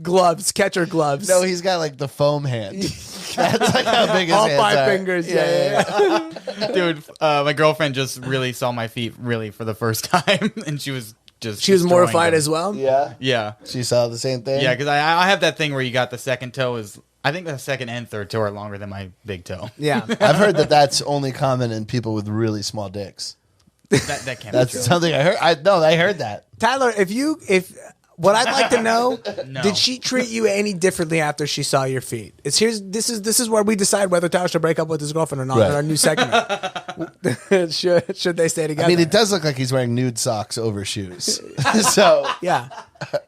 gloves, catcher gloves. No, he's got like the foam hand. That's like how big his all hands 5 are. fingers. Yeah. Dude, my girlfriend just really saw my feet really for the first time, and she was just She was destroying mortified them. as well. Yeah. Yeah, She saw the same thing. yeah, because I have that thing where you got the second toe is. I think the second and third toe are longer than my big toe. Yeah. I've heard that that's only common in people with really small dicks. That can't That's be true. something I heard. I heard that. Tyler, if what I'd like to know, No. did she treat you any differently after she saw your feet? This is where we decide whether Tyler should break up with his girlfriend or not Right. in our new segment. should they stay together? I mean, it does look like he's wearing nude socks over shoes. So Yeah.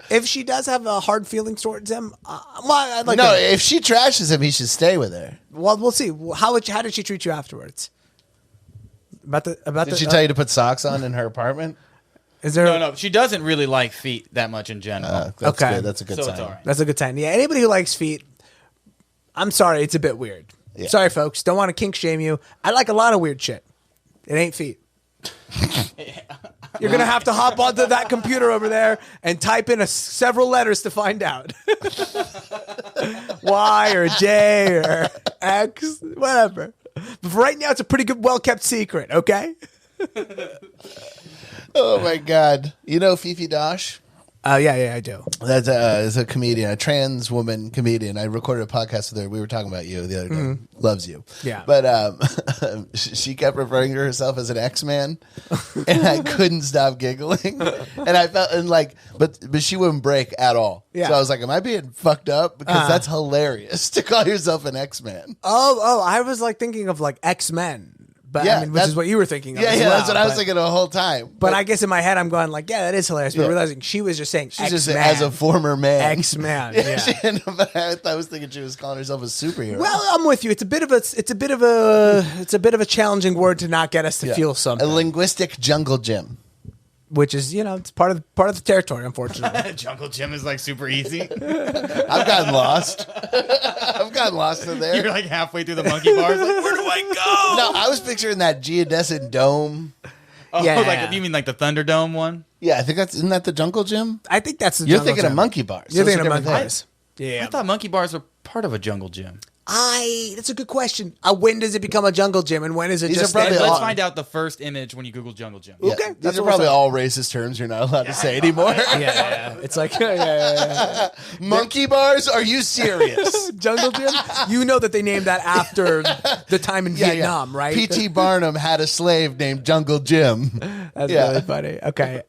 If she does have a hard feelings towards him, I'd like no, to. if she trashes him, he should stay with her. Well, we'll see. How did she treat you afterwards? Did she tell you to put socks on in her apartment? Is there? No, she doesn't really like feet that much in general. That's Okay. good. That's a good So sign. it's all right. That's a good sign. Yeah, anybody who likes feet, I'm sorry, it's a bit weird. Yeah. Sorry, folks. Don't want to kink shame you. I like a lot of weird shit. It ain't feet. You're going to have to hop onto that computer over there and type in several letters to find out. Y or J or X, whatever. But for right now, it's a pretty good, well-kept secret, okay? Oh my God! You know Fifi Dosh? Yeah, I do. That's is a comedian, a trans woman comedian. I recorded a podcast with her. We were talking about you the other day. Loves you. Yeah. But she kept referring to herself as an X-Man, and I couldn't stop giggling. And I felt but she wouldn't break at all. Yeah. So I was like, "Am I being fucked up?" Because that's hilarious to call yourself an X-Man. Oh, I was like thinking of like X-Men. But Yeah, I mean, which that's- is what you were thinking of. Yeah, as yeah. well, That's what I was but- thinking the whole time. But I guess in my head, I'm going like, yeah, that is hilarious. But Yeah. realizing she was just saying she's X-Man. just as a former man, X-Man, yeah. I was thinking she was calling herself a superhero. Well, I'm with you. It's a bit of a challenging word to not get us to Yeah. feel something, A linguistic jungle gym. which is it's part of the territory, unfortunately. Jungle Gym is like super easy. I've gotten lost. I've gotten lost in there. You're like halfway through the monkey bars. Like, where do I go? No, I was picturing that geodesic dome. Oh, Yeah. like you mean like the Thunderdome one? Yeah, I think isn't that the jungle gym? I think that's the You're jungle thinking of gym. monkey bars. You're Those thinking are of different monkey things. bars. Yeah, I thought monkey bars were part of a jungle gym. That's a good question. When does it become a jungle gym, and when is it These just are probably standard? Let's all- find out the first image when you Google jungle gym. Yeah, Okay, these that's are what we're probably saying. all racist terms you're not allowed to say anymore. Yeah. It's like yeah. Monkey bars? Are you serious? Jungle gym. You know that they named that after the time in Vietnam, right? P.T. Barnum had a slave named Jungle Jim. That's Yeah. really funny. Okay,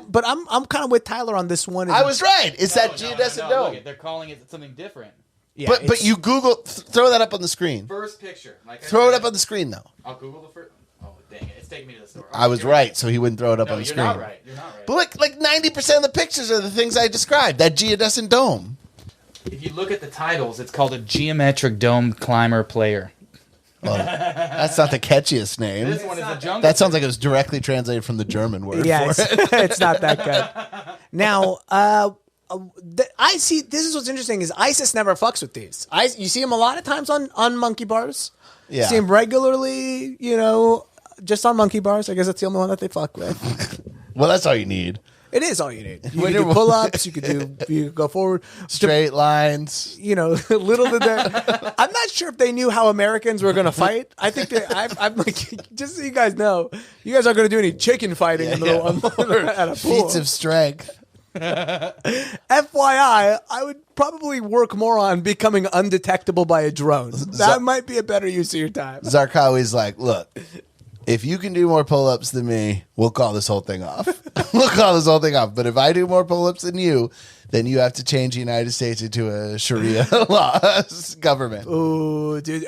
but I'm kind of with Tyler on this one. I was right. It's that No, geodesic no, dome. look, they're calling it something different. Yeah, But it's- you Google, throw that up on the screen. First picture. Like Throw it up on the screen, though. I'll Google the first. Oh, dang it. It's taking me to the store. I was right, so he wouldn't throw it up No, on the you're screen. not right. You're not right. But like 90% of the pictures are the things I described. That geodesic dome. If you look at the titles, it's called a geometric dome climber player. Well, that's not the catchiest name. This one is a jungle. That sounds like it was directly translated from the German word yeah, for it's, it. it's not that good. Now, I see. This is what's interesting is ISIS never fucks with these. You see them a lot of times on monkey bars. Yeah. See them regularly. Just on monkey bars. I guess that's the only one that they fuck with. Well, that's all you need. It is all you need. You can do pull-ups. You could go forward. Straight lines. You know, little did they. I'm not sure if they knew how Americans were going to fight. I think I'm like, just so you guys know, you guys aren't going to do any chicken fighting at a pool. Feats of strength. FYI, I would probably work more on becoming undetectable by a drone. That might be a better use of your time. Zarqawi's like, look, if you can do more pull-ups than me, we'll call this whole thing off. But if I do more pull-ups than you, then you have to change the United States into a Sharia law government. Ooh, dude.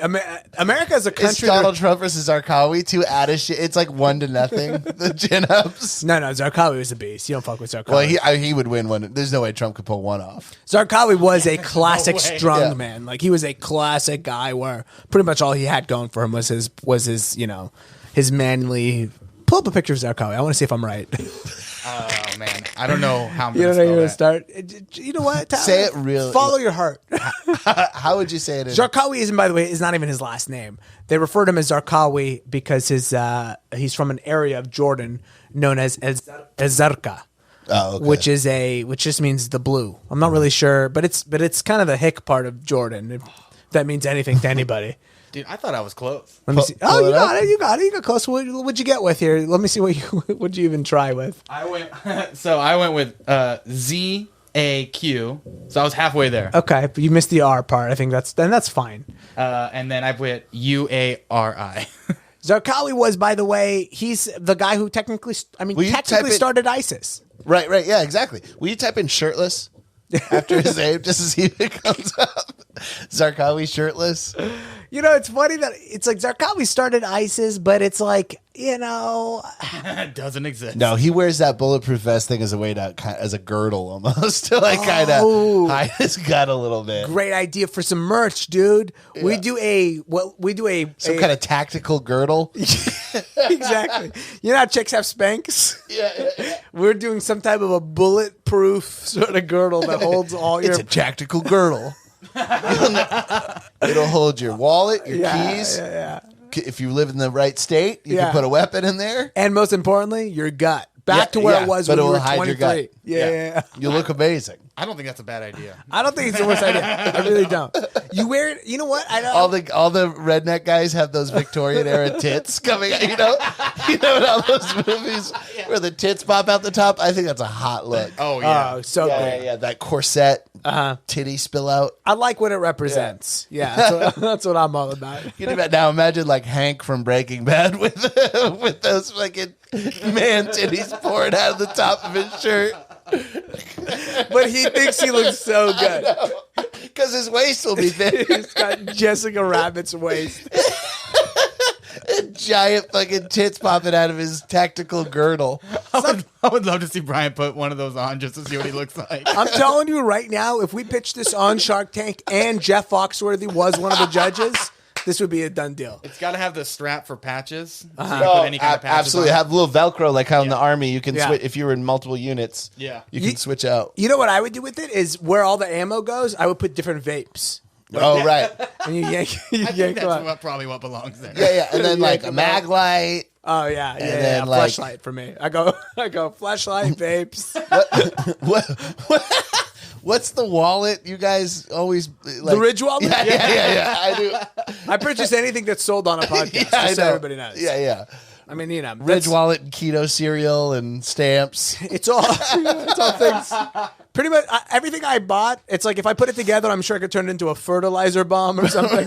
America is a country. It's Donald Trump versus Zarqawi, two out of shit. It's like 1-0, the chin-ups. No, Zarqawi was a beast. You don't fuck with Zarqawi. Well, he would win one. There's no way Trump could pull one off. Zarqawi was a classic strongman. Like, he was a classic guy where pretty much all he had going for him was his you know, his manly. Pull up a picture of Zarqawi. I want to see if I'm right. Oh man, I don't know how I'm you don't know gonna where to start. You know what? Tyler? Say it real. Follow your heart. How would you say it? Zarqawi isn't, by the way, is not even his last name. They refer to him as Zarqawi because he's from an area of Jordan known as Zarqa. Oh, okay. Which just means the blue. I'm not really sure, but it's kind of the hick part of Jordan. If that means anything to anybody. Dude, I thought I was close. Let me see. Oh, you got it. You got close. What'd you get with here? Let me see what'd you even try with. I went with ZAQ. So I was halfway there. Okay, but you missed the R part. I think that's fine. And then I went UARI. Zarqawi was, by the way, he's the guy who technically started ISIS. Right. Yeah, exactly. Will you type in shirtless after his name just to see if it comes up? Zarqawi shirtless. You know, it's funny that it's like Zarqawi started ISIS, but it's like, you know, it doesn't exist. No, he wears that bulletproof vest thing as a way to as a girdle almost to like kind of hide his gut a little bit. Great idea for some merch, dude. Yeah. We do some kind of tactical girdle. Exactly. You know how chicks have Spanx? Yeah. We're doing some type of a bulletproof sort of girdle that holds all your. It's a tactical girdle. It'll hold your wallet, your keys. Yeah. If you live in the right state, you can put a weapon in there. And most importantly, your gut. Back to where it was when you were 23. Yeah. You look amazing. I don't think that's a bad idea. I don't think it's the worst idea. I really don't. You know what? I know. All the redneck guys have those Victorian era tits coming out, you know in all those movies where the tits pop out the top. I think that's a hot look. Oh yeah. Great. Yeah, that corset, titty spill out. I like what it represents. Yeah, that's what I'm all about. Now imagine like Hank from Breaking Bad with those fucking man titties pouring out of the top of his shirt. But he thinks he looks so good. Because his waist will be thin. He's got Jessica Rabbit's waist. Giant fucking tits popping out of his tactical girdle. I would love to see Bryan put one of those on just to see what he looks like. I'm telling you right now, if we pitched this on Shark Tank and Jeff Foxworthy was one of the judges, this would be a done deal. It's got to have the strap for patches. So you can put any kind of patches absolutely. on. Have a little Velcro like how in the Army you can switch if you were in multiple units. Yeah. You can switch out. You know what I would do with it is where all the ammo goes, I would put different vapes. Right. And you yank that's probably what belongs there. Yeah. And then like a mag light. Oh yeah. Then, like, flashlight for me. I go flashlight, vapes. What's the wallet you guys always like? The Ridge wallet? Yeah. I do. I purchase anything that's sold on a podcast, just so everybody knows. Yeah. I mean, you know, Ridge wallet and keto cereal and stamps. It's all things. Pretty much everything I bought. It's like if I put it together, I'm sure I could turn it into a fertilizer bomb or something.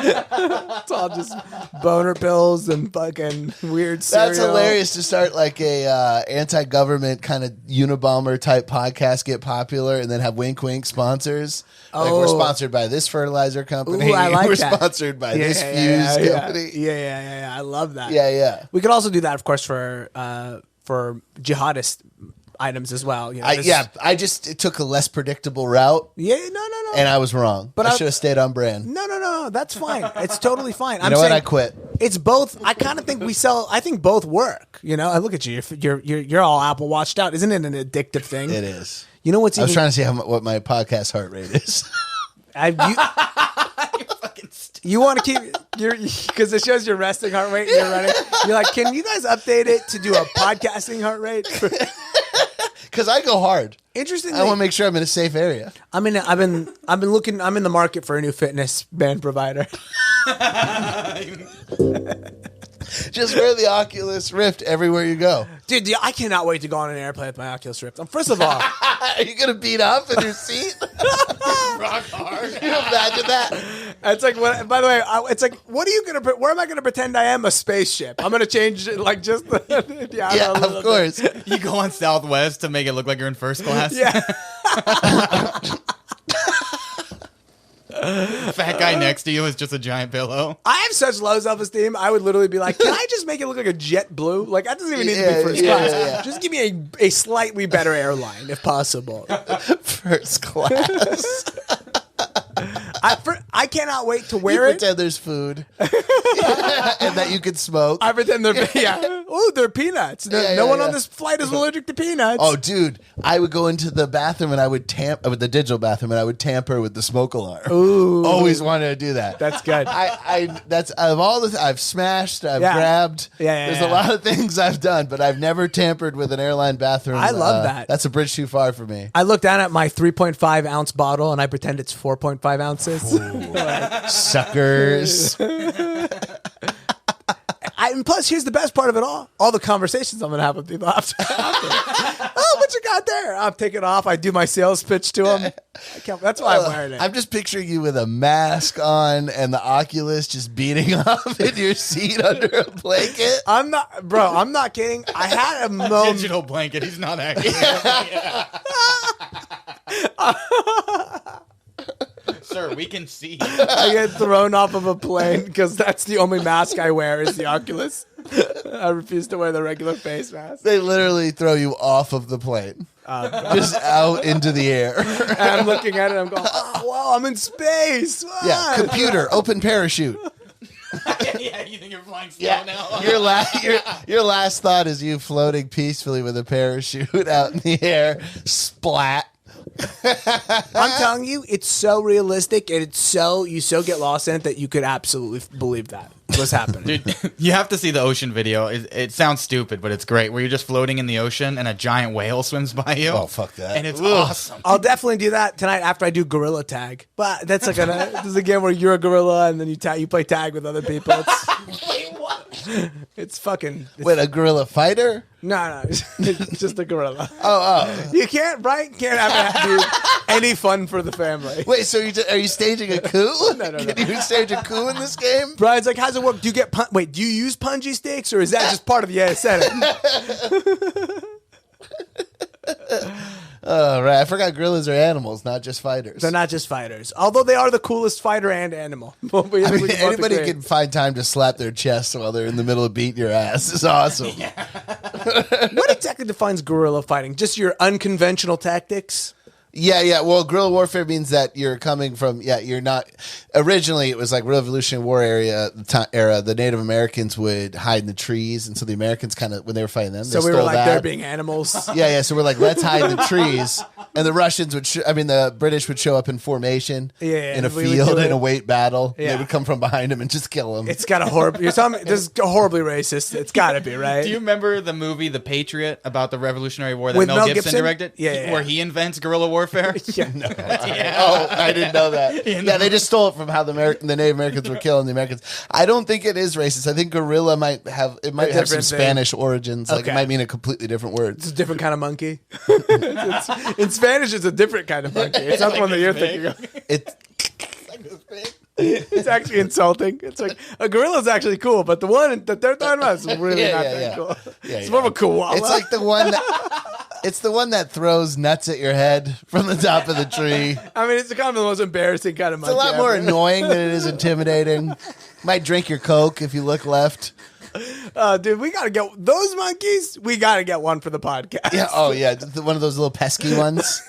It's all just boner pills and fucking weird cereal. That's hilarious to start like a anti-government kind of Unabomber type podcast, get popular, and then have wink wink sponsors. Like we're sponsored by this fertilizer company. Ooh, I like we're that. Sponsored by this fuse company. Yeah. I love that. Yeah. We could also do that, of course, for jihadist items as well. You know, I just took a less predictable route. Yeah, no. And I was wrong. But I should have stayed on brand. No. That's fine. It's totally fine. You know what? I quit. It's both. I kind of think I think both work. You know, I look at you. You're all Apple Watched out. Isn't it an addictive thing? It is. You know what's? I was trying to see what my podcast heart rate is. You want to keep? because it shows your resting heart rate and you're running. You're like, can you guys update it to do a podcasting heart rate? Because I go hard. Interestingly, I want to make sure I'm in a safe area. I've been looking. I'm in the market for a new fitness band provider. Just wear the Oculus Rift everywhere you go. Dude, I cannot wait to go on an airplane with my Oculus Rift. First of all, are you gonna beat up in your seat? Rock hard. Can you imagine that? it's like what? By the way, it's like, what are you gonna? Where am I gonna pretend I am a spaceship? I'm gonna change it, like just the Yeah, of course. You go on Southwest to make it look like you're in first class. Yeah. Fat guy next to you is just a giant pillow. I have such low self-esteem. I would literally be like, can I just make it look like a JetBlue? Like, that doesn't even need to be first class. Yeah. Just give me a slightly better airline, if possible. First class. I cannot wait to You wear it. pretend there's food. And that you can smoke. I pretend they're Oh, they're peanuts. No one on this flight is allergic to peanuts. Oh, dude, I would go into the bathroom and I would with the digital bathroom and I would tamper with the smoke alarm. Ooh. Always wanted to do that. That's good. That's of all the I've smashed, I've grabbed. There's a lot of things I've done, but I've never tampered with an airline bathroom. I love that. That's a bridge too far for me. I look down at my 3.5 ounce bottle and I pretend it's 4.5 ounces. Suckers. And plus, here's the best part of it all the conversations I'm going to have with people after. Oh, what you got there? I'll take it off. I do my sales pitch to them. That's why I'm wearing it. I'm just picturing you with a mask on and the Oculus just beating off in your seat under a blanket. I'm not kidding. I had a moment. Digital blanket. He's not acting. Sir, we can see. I get thrown off of a plane because that's the only mask I wear is the Oculus. I refuse to wear the regular face mask. They literally throw you off of the plane. Just out into the air. And I'm looking at it and I'm going, oh, wow, I'm in space. What? Yeah, computer, open parachute. Yeah, you think you're flying slow now? Your last thought is you floating peacefully with a parachute out in the air. Splat. I'm telling you, it's so realistic and you so get lost in it that you could absolutely believe that was happening. Dude, you have to see the ocean video. It sounds stupid, but it's great. Where you're just floating in the ocean and a giant whale swims by you. Oh, fuck that. And it's awesome. I'll definitely do that tonight after I do gorilla tag. But that's like this is a game where you're a gorilla and then you play tag with other people. Wait, what? It's fucking. Wait, a gorilla fighter? No, it's just a gorilla. Oh. You Brian can't have any fun for the family. Wait, so are you staging a coup? No. Can you stage a coup in this game? Brian's like, how's it work? Do you get do you use punji sticks or is that just part of the aesthetic? Oh, right. I forgot gorillas are animals, not just fighters. They're not just fighters, although they are the coolest fighter and animal. Anybody can find time to slap their chest while they're in the middle of beating your ass. It's awesome. What exactly defines guerrilla fighting? Just your unconventional tactics? Yeah. Well, guerrilla warfare means that you're coming from, you're not, originally it was like Revolutionary War era, the Native Americans would hide in the trees. And so the Americans kind of, when they were fighting them, so they we were stole like, that. they're being animals. Yeah. So we're like, let's hide in the trees. And the Russians the British would show up in formation in a field in a weight battle. Yeah. They would come from behind them and just kill them. It's got a horrible, you're telling me this is horribly racist. It's got to be, right? Do you remember the movie The Patriot about the Revolutionary War that With Mel Gibson directed? Yeah. Where he invents guerrilla warfare? Yeah. No. Oh, I didn't know that. Yeah, they just stole it from how the Native Americans were killing the Americans. I don't think it is racist. I think gorilla might have some thing. Spanish origins. Like Okay. it might mean a completely different word. It's a different kind of monkey. In Spanish, it's a different kind of monkey. It's not the one that you're thinking of. It's actually insulting. It's like a gorilla's actually cool, but the one that they're talking about is really not that cool. It's more of a koala. It's like the one it's the one that throws nuts at your head from the top of the tree. I mean, it's kind of the most embarrassing kind of It's monkey. a lot more ever. annoying than it is intimidating. Might drink your Coke if you look left. Dude, we gotta get those monkeys. We gotta get one for the podcast. Yeah. Oh, yeah. One of those little pesky ones.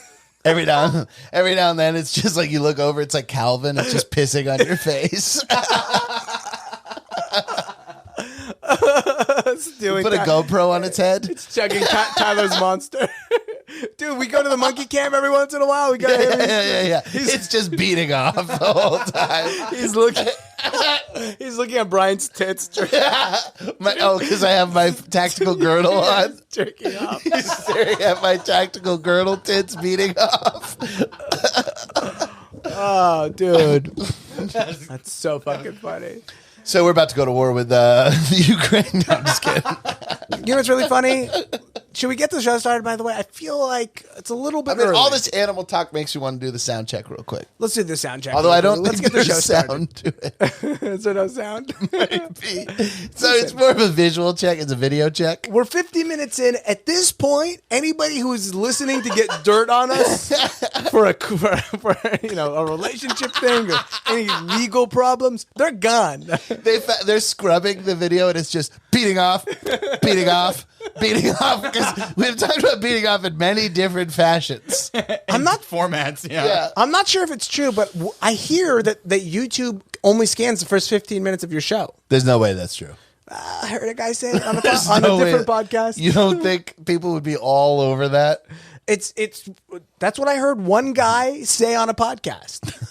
Every now and then, it's just like you look over. It's like Calvin. It's just pissing on your face. Put a GoPro on its head. It's chugging Tyler's Monster. Dude, we go to the monkey camp every once in a while. We got him. Yeah. It's just beating off the whole time. He's looking. He's looking at Brian's tits. Because I have my tactical girdle on. Jerking off. He's staring at my tactical girdle tits beating off. Oh, dude. That's so fucking funny. So we're about to go to war with the Ukraine. No, I'm just kidding. You know what's really funny? Should we get the show started, by the way? I feel like it's a little bit early. All this animal talk makes you want to do the sound check real quick. Let's do the sound check. Although I don't Let's think get the show there's started. sound to it. Is there no sound? Maybe. So it's more of a visual check. It's a video check. We're 50 minutes in. At this point, anybody who's listening to get dirt on us for a relationship thing or any legal problems, they're gone. They're scrubbing the video and it's just beating off, beating off, beating off. Because we've talked about beating off in many different fashions. I'm not formats. Yeah. I'm not sure if it's true, but I hear that YouTube only scans the first 15 minutes of your show. There's no way that's true. I heard a guy say it on a No way. different podcast. You don't think people would be all over that? That's what I heard one guy say on a podcast.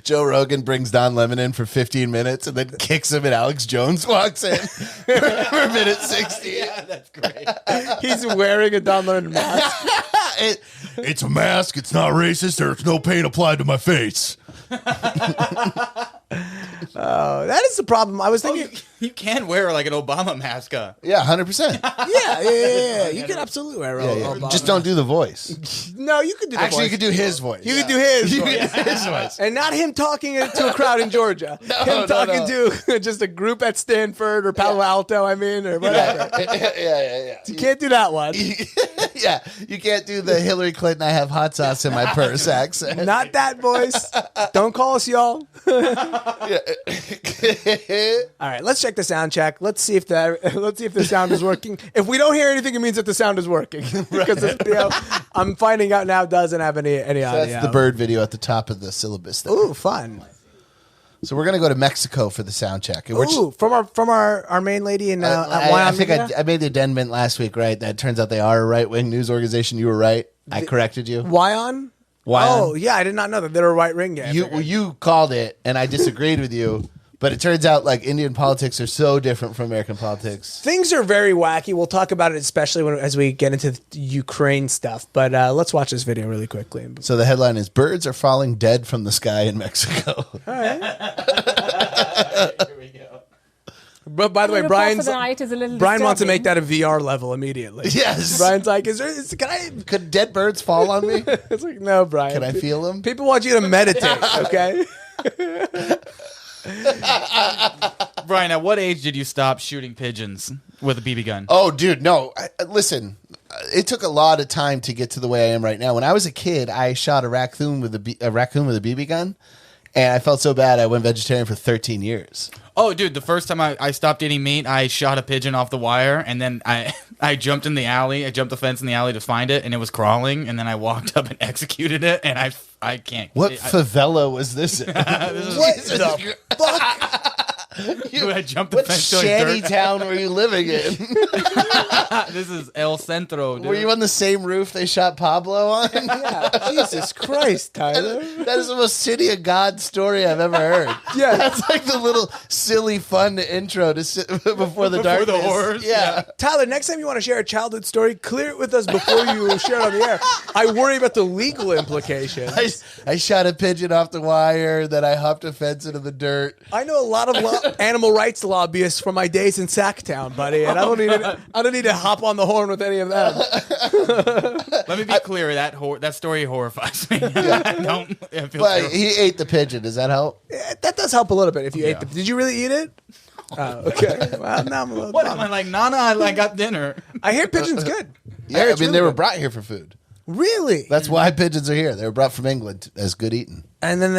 Joe Rogan brings Don Lemon in for 15 minutes and then kicks him and Alex Jones walks in for minute 60. Yeah, that's great. He's wearing a Don Lemon mask. It's a mask. It's not racist. There's no pain applied to my face. Oh, that is the problem. I was thinking... You can wear like an Obama mask. Yeah, 100%. Yeah. You can absolutely wear Obama. Just don't do the voice. No, you could do the Actually, you voice. could do his voice. You could do his You voice. could do his voice. And not him talking to a crowd in Georgia. Him talking to just a group at Stanford or Palo Alto, or whatever. Yeah. You can't do that one. Yeah, you can't do the Hillary Clinton, I have hot sauce in my purse accent. Not that voice. Don't call us y'all. All right, let's check the sound check. Let's see if the sound is working. If we don't hear anything, it means that the sound is working. Because this video, I'm finding out now, doesn't have any audio. That's the bird video at the top of the syllabus there. Ooh, fun. So we're gonna go to Mexico for the sound check. And Ooh, from our main lady in I think I made the addendum last week, right? That turns out they are a right-wing news organization. You were right. I corrected you. Wyon? Oh, yeah, I did not know that they're a right-wing gang. You called it, and I disagreed with you. But it turns out like Indian politics are so different from American politics. Things are very wacky. We'll talk about it, especially as we get into the Ukraine stuff. But let's watch this video really quickly. So the headline is "Birds are falling dead from the sky in Mexico." All right. Here we go. But by the way, Brian wants to make that a VR level immediately. Yes. Brian's like, could dead birds fall on me? It's like, no, Brian. Can I feel them? People want you to meditate, okay? Brian, at what age did you stop shooting pigeons with a BB gun? Oh, dude, no. Listen, it took a lot of time to get to the way I am right now. When I was a kid, I shot a raccoon with a BB gun, and I felt so bad I went vegetarian for 13 years. Oh, dude, the first time I stopped eating meat, I shot a pigeon off the wire, and then I jumped in the alley. I jumped the fence in the alley to find it, and it was crawling, and then I walked up and executed it, and I can't. What favela was this in? What the fuck? Dude, I jumped the What fence. shanty town were you living in? This is El Centro, dude. Were you on the same roof they shot Pablo on? Yeah, Jesus Christ, Tyler. That is the most City of God story I've ever heard. Yeah. That's like the little silly fun intro to before the darkness. the horrors. Yeah. Tyler, next time you want to share a childhood story, clear it with us before you share it on the air. I worry about the legal implications. I shot a pigeon off the wire, then I hopped a fence into the dirt. I know a lot of animal rights lobbyists from my days in Sacktown, buddy, and I don't need to hop on the horn with any of them. Let me be clear. That story horrifies me. I feel But terrible. he ate the pigeon. Does that help? Yeah, that does help a little bit if you ate the... Did you really eat it? Oh, okay. Well, now I'm a little What am bummed. I like? Nana, I got dinner. I hear pigeon's good. Yeah, I mean, they were brought here for food. Really? That's why pigeons are here. They were brought from England as good eating. And then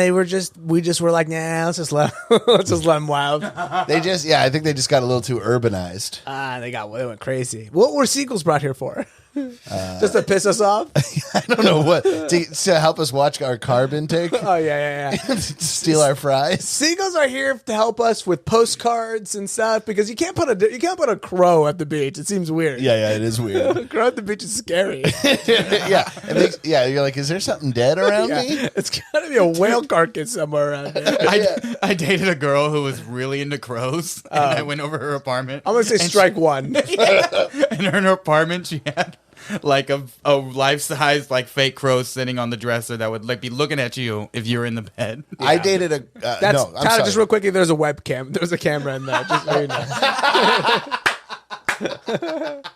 we just were like, nah, let's just let them wild. I think they just got a little too urbanized. They went crazy. What were seagulls brought here for? Just to piss us off? I don't know what to help us watch our carb intake. Oh, yeah. Steal our fries. Seagulls are here to help us with postcards and stuff because you can't put a crow at the beach. It seems weird. Yeah, it is weird. A crow at the beach is scary. You're like, is there something dead around me? It's got to be a whale carcass somewhere around there. I dated a girl who was really into crows, and I went over her apartment. I'm going to say strike one. And in her apartment, she had like a life-size like fake crow sitting on the dresser that would like be looking at you if you were in the bed. Yeah. I dated a. That's I'm sorry. just real quickly. There's a webcam. There's a camera in there. Just so you know.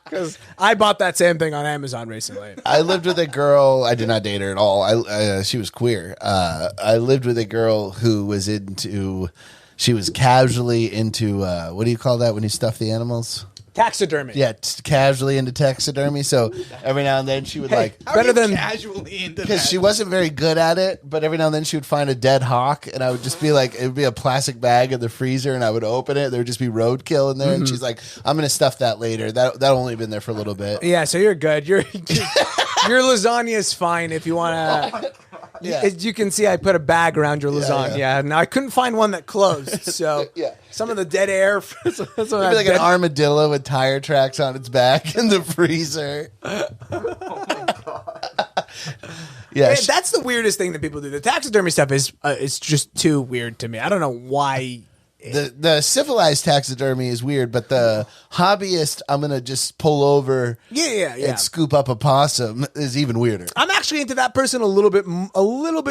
Because I bought that same thing on Amazon recently. I lived with a girl. I did not date her at all. She was queer. I lived with a girl who was into. She was casually into. What do you call that when you stuff the animals? Taxidermy. Yeah, casually into taxidermy. So every now and then she would Better than casually into because she wasn't very good at it. But every now and then she would find a dead hawk, and I would just be like, it would be a plastic bag in the freezer, and I would open it. There would just be roadkill in there, and she's like, "I'm gonna stuff that later." That only been there for a little bit. Yeah, so you're good. Your lasagna is fine if you want to. Yeah. As you can see, I put a bag around your lasagna. Yeah. Now I couldn't find one that closed, so Yeah. some of the dead air. Maybe Maybe like an armadillo with tire tracks on its back in the freezer. Yeah, that's the weirdest thing that people do. The taxidermy stuff is just too weird to me. I don't know why. The civilized taxidermy is weird, but the hobbyist, I'm gonna just pull over, and scoop up a possum is even weirder I'm actually into that person a little bit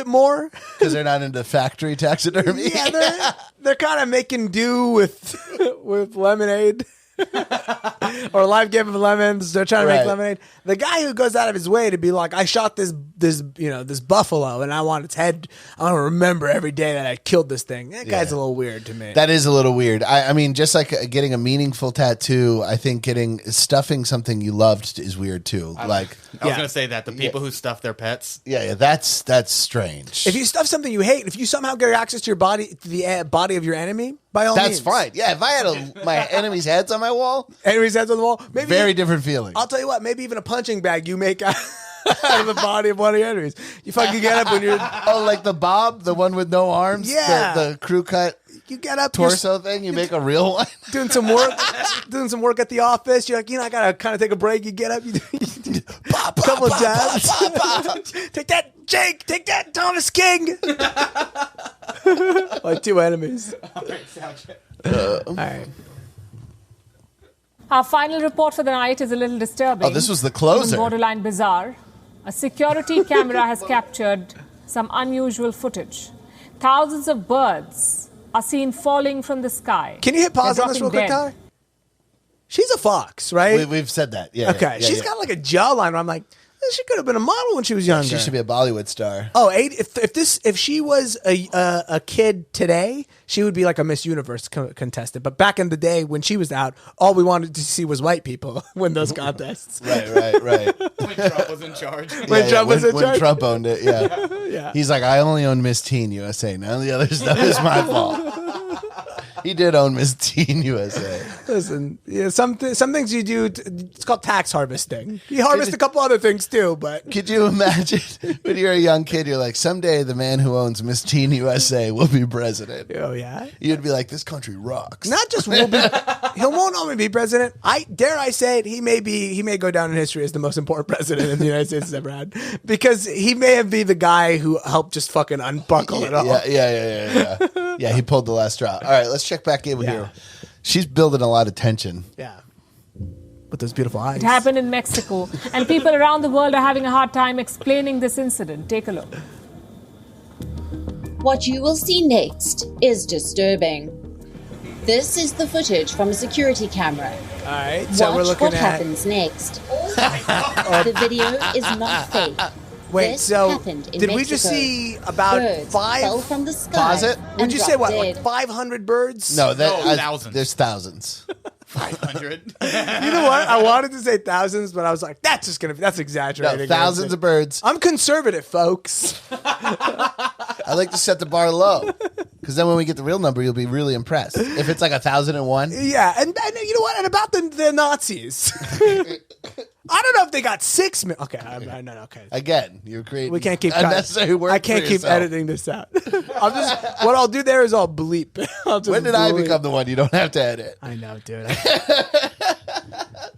more because they're not into factory taxidermy. Yeah, they're kind of making do with lemonade. Or a live game of lemons. They're trying to make lemonade. The guy who goes out of his way to be like, I shot this buffalo and I want its head. I want to remember every day that I killed this thing. That guy's a little weird to me. That is a little weird. I mean, just like getting a meaningful tattoo, I think stuffing something you loved is weird too. I was gonna say that the people who stuff their pets. Yeah, that's strange. If you stuff something you hate, if you somehow get access to your body, to the body of your enemy, by all means. That's fine. Yeah, if I had my enemy's heads on my wall, enemy's heads on the wall, maybe very different feeling. I'll tell you what, maybe even a punching bag you make out of the body of one of your enemies. You fucking get up when you're like the Bob, the one with no arms, the crew cut. You get up torso thing. You make a real one. doing some work at the office. You're like, I gotta kind of take a break. You get up, you do a couple of jabs. Take that, Jake. Take that, Thomas King. Like two enemies. All right. Our final report for the night is a little disturbing. Oh, this was the closer. Even borderline bizarre. A security camera has captured some unusual footage. Thousands of birds are seen falling from the sky. Can you hit pause on this real quick, Tyler? She's a fox, right? We've said that. Yeah. Okay. Yeah, She's got like a jawline where I'm like, she could have been a model when she was younger. She should be a Bollywood star. Oh, if she was a kid today, she would be like a Miss Universe contestant. But back in the day when she was out, all we wanted to see was white people win those contests. Right. When Trump was in charge. When Trump owned it, yeah. He's like, I only own Miss Teen USA. None of the other stuff is my fault. He did own Miss Teen USA. Listen, some things you do, it's called tax harvesting. You harvest a couple other things too, but... Could you imagine when you're a young kid, you're like, someday the man who owns Miss Teen USA will be president. Oh, yeah? You'd be like, this country rocks. Not just will be... He won't only be president. Dare I say it, he may go down in history as the most important president in the United States has ever had. Because he may have been the guy who helped just fucking unbuckle it all. Yeah. Yeah, he pulled the last straw. All right, let's check back in with here. She's building a lot of tension. Yeah. With those beautiful eyes. It happened in Mexico, and people around the world are having a hard time explaining this incident. Take a look. What you will see next is disturbing. This is the footage from a security camera. All right, so Watch we're looking what happens next. The video is not fake. Wait, this so happened in did Mexico. we just see about Birds fell from the sky. Pause it. Would you say what, dead. like 500 birds? No, thousands. There's thousands. 500. You know what? I wanted to say thousands, but I was like, that's exaggerating. No, thousands of birds. I'm conservative, folks. I like to set the bar low because then when we get the real number, you'll be really impressed. If it's like 1,001. Yeah, and you know what? And about the Nazis. I don't know if they got 6 million. Okay, no, okay. Again, you're creating We can't keep unnecessary work. I can't for keep yourself. editing this out. What I'll do there is I'll bleep. I'll just When did I bleep. become the one you don't have to edit? I know, dude.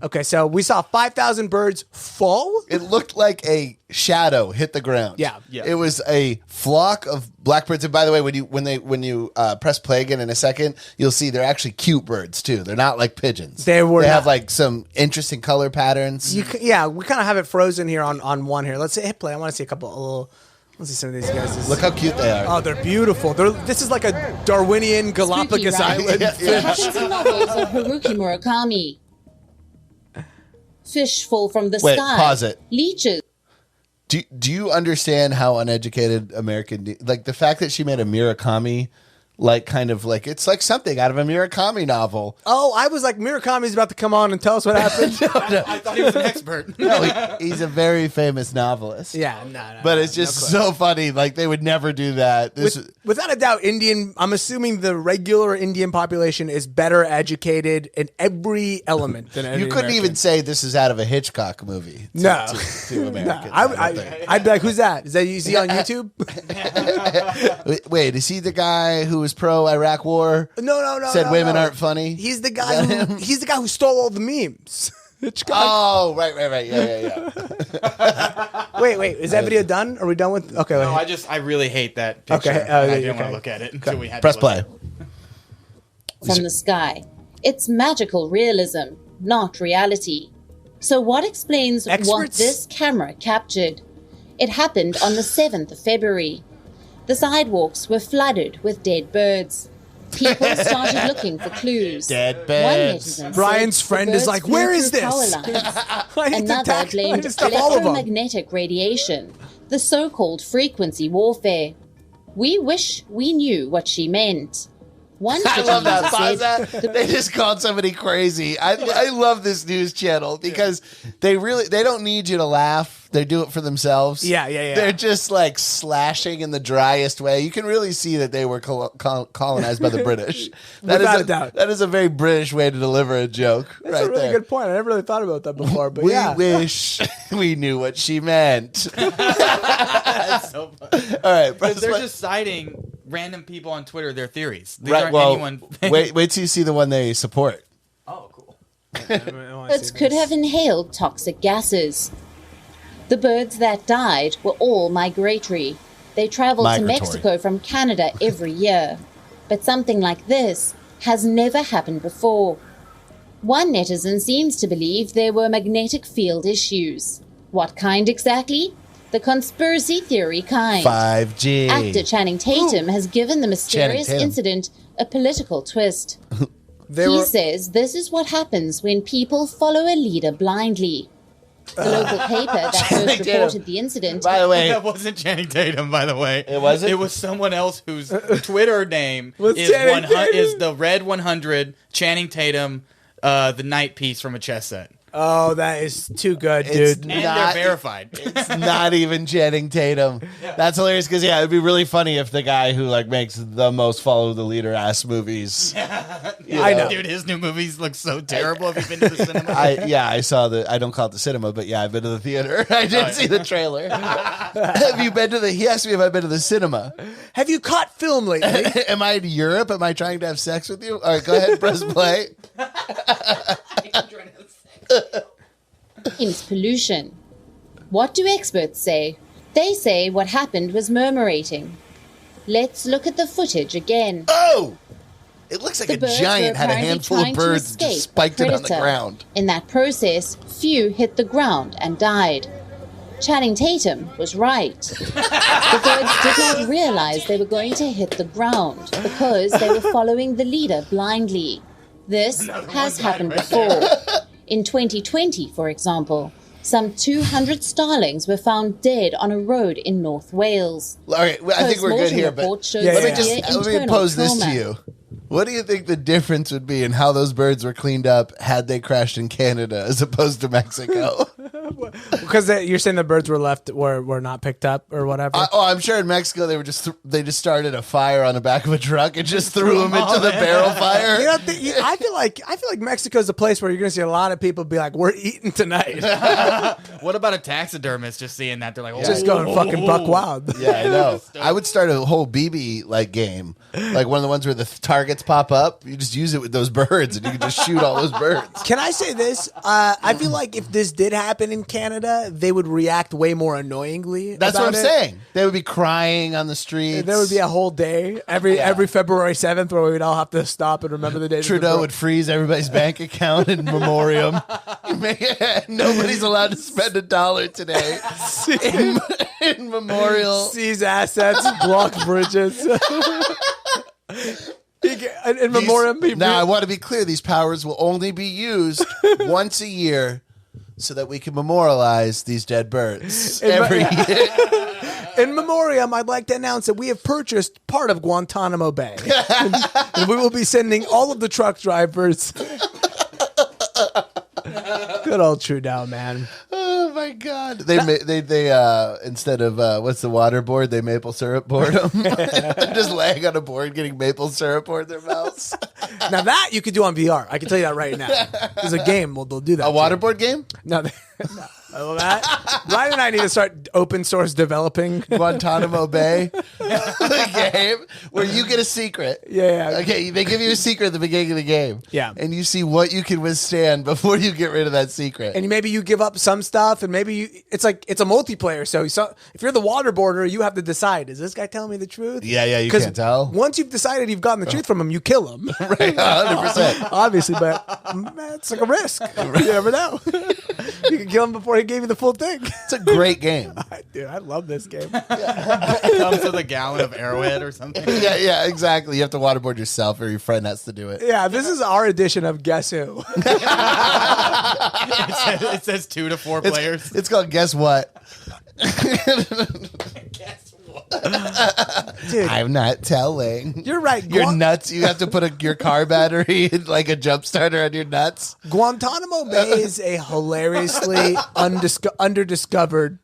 Okay, so we saw 5,000 birds fall. It looked like a shadow hit the ground. Yeah. It was a flock of blackbirds. And by the way, when you press play again in a second, you'll see they're actually cute birds too. They're not like pigeons. They have not. like some interesting color patterns. We kind of have it frozen here on one here. Let's hit play. I want to see a couple. Let's see some of these guys. Look how cute they are. Oh, they're beautiful. This is like a Darwinian Galapagos right? island It fish. happens in novels of Haruki Murakami. Fish fall from the Wait, sky. pause it. Leeches. Do you understand how uneducated American like the fact that she made a Murakami like kind of like it's like something out of a Murakami novel. Oh, I was like, Murakami's about to come on and tell us what happened. I thought he was an expert. No, he's a very famous novelist. Yeah, no. But it's just so funny. Like they would never do that. Without a doubt, I'm assuming the regular Indian population is better educated in every element than any you couldn't American. even say this is out of a Hitchcock movie. No. to Americans. I'd be like, who's that? Is he on YouTube? Wait, is he the guy who was pro Iraq War? No. Said women aren't funny. He's the guy who stole all the memes. Hitchcock. Oh, right. Yeah. Wait. Is that video done? Are we done with? Okay. No, I really hate that picture. Okay, and I didn't okay. want to look at it until we had Press to play. look From the sky. It's magical realism, not reality. So what explains what Experts? this camera captured? It happened on the 7th of February. The sidewalks were flooded with dead birds. People started looking for clues. Dead One birds. netizen Brian's said friend the is birds like, flew "Where is through this?" power lines. I need to Another blamed stuff all of them. electromagnetic radiation, the so-called frequency warfare. We wish we knew what she meant. One I Twitter love that. user Pause said, that. They just called somebody crazy. I love this news channel because they don't need you to laugh. They do it for themselves. Yeah. They're just like slashing in the driest way. You can really see that they were colonized by the British. Without a doubt. That is a very British way to deliver a joke. That's right a really there. good point. I never really thought about that before. But We yeah. wish we knew what she meant. That's so funny. All right, press They're play. just citing random people on Twitter their theories. These right. aren't Well, anyone. wait till you see the one they support. Oh, cool. birds could have inhaled toxic gases. The birds that died were all migratory. They traveled to Migratory. Mexico from Canada every year. But something like this has never happened before. One netizen seems to believe there were magnetic field issues. What kind exactly? The conspiracy theory kind. 5G. Actor Channing Tatum has given the mysterious Tatum. incident a political twist. They He were- says this is what happens when people follow a leader blindly. The local paper that Channing first Tatum. reported the incident By the way, That wasn't Channing Tatum, by the way. It wasn't? It was someone else whose Twitter name Was is Channing Tatum? is the Red 100 Channing Tatum, the night piece from a chess set. Oh, that is too good, It's dude. And Not- they're verified. it's not even Channing Tatum. That's hilarious because it'd be really funny if the guy who like makes the most follow the leader ass movies. I know. Dude, his new movies look so terrible. Have you been to the cinema? I saw I don't call it the cinema, but yeah, I've been to the theater. I did see the trailer. Have you been to the? He asked me if I've been to the cinema. Have you caught film lately? Am I in Europe? Am I trying to have sex with you? All right, go ahead, press play. Thames pollution. What do experts say? They say what happened was murmurating. Let's look at the footage again. Oh, it looks like The a birds giant were had a apparently handful of trying to birds and escape just spiked a it on the predator. ground. In that process, few hit the ground and died. Channing Tatum was right. The birds did not realize they were going to hit the ground because they were following the leader blindly. This has happened before. In 2020, for example, some 200 starlings were found dead on a road in North Wales. All right, well, I think we're good Postmortem here, but report shows Yeah, let me yeah. severe just let me internal pose this to trauma. you. What do you think the difference would be in how those birds were cleaned up had they crashed in Canada as opposed to Mexico? Because you're saying the birds were not picked up or whatever. I'm sure in Mexico they just started a fire on the back of a truck and just threw them into the barrel fire. I feel like Mexico is a place where you're going to see a lot of people be like, "We're eating tonight." What about a taxidermist just seeing that? They're like, Just going fucking buck wild. Yeah, I know. I would start a whole BB like game, like one of the ones where the targets pop up. You just use it with those birds, and you can just shoot all those birds. Can I say this? I feel like if this did happen in Canada, they would react way more annoyingly. That's what I'm saying. They would be crying on the streets. There would be a whole day every February 7th where we'd all have to stop and remember the day. Trudeau would freeze everybody's bank account in memoriam. Nobody's allowed to spend $1 today in memorial. Seize assets, block bridges. In memoriam. Now, I want to be clear. These powers will only be used once a year so that we can memorialize these dead birds every year. In memoriam, I'd like to announce that we have purchased part of Guantanamo Bay. and we will be sending all of the truck drivers. Good old Trudeau, man. Oh my God! They instead of what's the waterboard, they maple syrup board them. Just laying on a board, getting maple syrup poured in their mouths. Now that you could do on VR, I can tell you that right now. There's a game they'll do that. A waterboard game? No. Ryan and I need to start open source developing Guantanamo Bay, the game where you get a secret. Yeah. Okay, they give you a secret at the beginning of the game. Yeah. And you see what you can withstand before you get rid of that secret. And maybe you give up some stuff, and maybe it's a multiplayer. So if you're the waterboarder, you have to decide: is this guy telling me the truth? Yeah, you can't tell. Once you've decided you've gotten the truth from him, you kill him. Right, 100%. Obviously, but it's like a risk. You never know. You can kill him before he gave you the full thing. It's a great game. Dude, I love this game. It comes with a gallon of Arrowhead or something. Yeah, exactly. You have to waterboard yourself, or your friend has to do it. Yeah, this is our edition of Guess Who. It says 2 to 4 players. It's called Guess What? Guess what? Dude, I'm not telling. you're right. Your nuts. You have to put your car battery in like a jump starter on your nuts. Guantanamo Bay is a hilariously underdiscovered,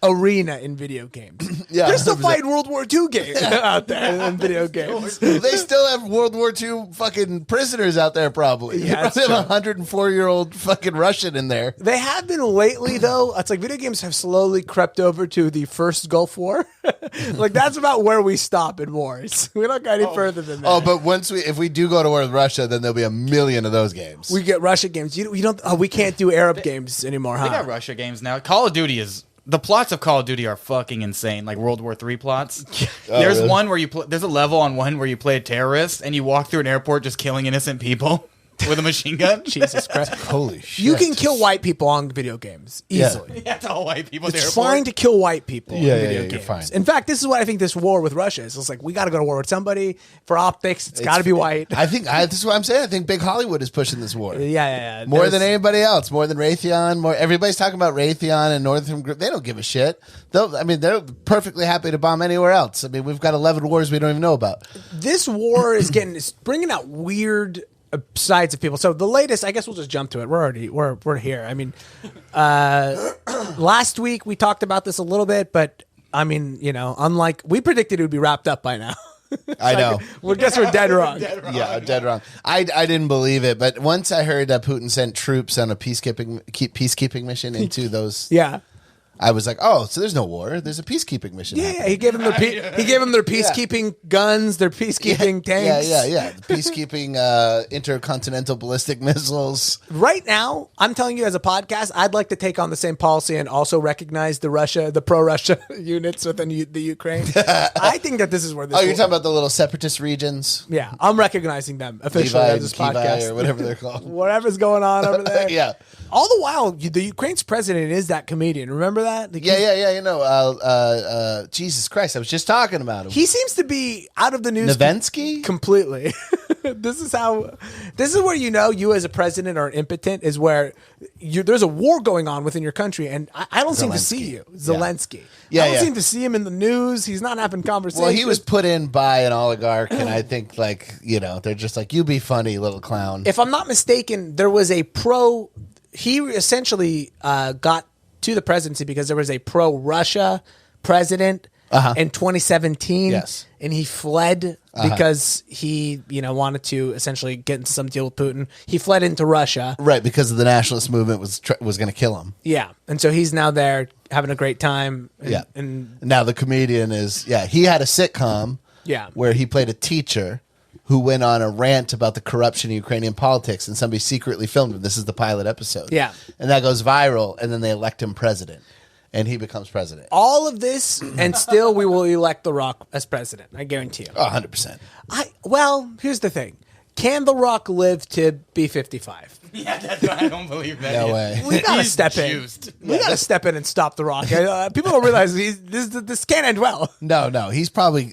arena in video games. Yeah, They're still 100%. fighting World War II games out there in video games. They still have World War II fucking prisoners out there, probably. Yeah, They probably have a 104-year-old fucking Russian in there. They have been lately, though. It's like video games have slowly crept over to the first Gulf War. Like, that's about where we stop in wars. We don't go any further than that. Oh, but if we do go to war with Russia, then there'll be a million of those games. We get Russia games. We can't do Arab games anymore, huh? They got Russia games now. Call of Duty is... The plots of Call of Duty are fucking insane, like World War III plots. There's really? one where there's a level on one where you play a terrorist and you walk through an airport just killing innocent people with a machine gun. Jesus Christ. Holy shit. You can kill white people on video games easily. Yeah, it's all white people. at the It's airport. fine to kill white people in video you're games. fine. In fact, this is what I think this war with Russia is. It's like, we got to go to war with somebody. For optics, it's got to be white. This is what I'm saying. I think Big Hollywood is pushing this war. Yeah. More than anybody else. More than Raytheon. Everybody's talking about Raytheon and Northern Group. They don't give a shit. They're perfectly happy to bomb anywhere else. I mean, we've got 11 wars we don't even know about. This war is bringing out weird sides of people. So the latest, I guess we'll just jump to it. We're here. I mean, last week we talked about this a little bit, but I mean, unlike we predicted it would be wrapped up by now. I know. Well, guess we're dead wrong. Yeah, dead wrong. I didn't believe it, but once I heard that Putin sent troops on a peacekeeping mission into those, Yeah. I was like, oh, so there's no war. There's a peacekeeping mission. Yeah, happening. he gave them their peacekeeping guns, their peacekeeping tanks. Yeah. The peacekeeping intercontinental ballistic missiles. Right now, I'm telling you as a podcast, I'd like to take on the same policy and also recognize the pro-Russia units within the Ukraine. I think that this is where this. Oh, you're talking about the little separatist regions? Yeah, I'm recognizing them officially Levi as this and Kivi podcast or whatever they're called. Whatever's going on over there. Yeah. All the while, the Ukraine's president is that comedian. Remember that? Like, Yeah. Jesus Christ, I was just talking about him. He seems to be out of the news Navensky? completely. This is where you as a president are impotent, is where there's a war going on within your country, and I don't seem to see you, Zelensky. Yeah. I don't seem to see him in the news. He's not having conversations. Well, he was put in by an oligarch, and I think, they're just like, you be funny, little clown. If I'm not mistaken, there was a pro he essentially got to the presidency because there was a pro-Russia president in 2017. Yes. And he fled because he, wanted to essentially get into some deal with Putin. He fled into Russia. Right, because of the nationalist movement was going to kill him. Yeah. And so he's now there having a great time. Yeah. And now the comedian is, he had a sitcom where he played a teacher who went on a rant about the corruption in Ukrainian politics, and somebody secretly filmed him. This is the pilot episode. Yeah. And that goes viral, and then they elect him president, and he becomes president. all of this, and still we will elect The Rock as president. I guarantee you. 100%. Well, here's the thing. Can The Rock live to be 55? Yeah, that's why I don't believe that. No yet. way. We gotta He's step juiced. in. We gotta step in and stop The Rock. People don't realize this can't end well. No, he's probably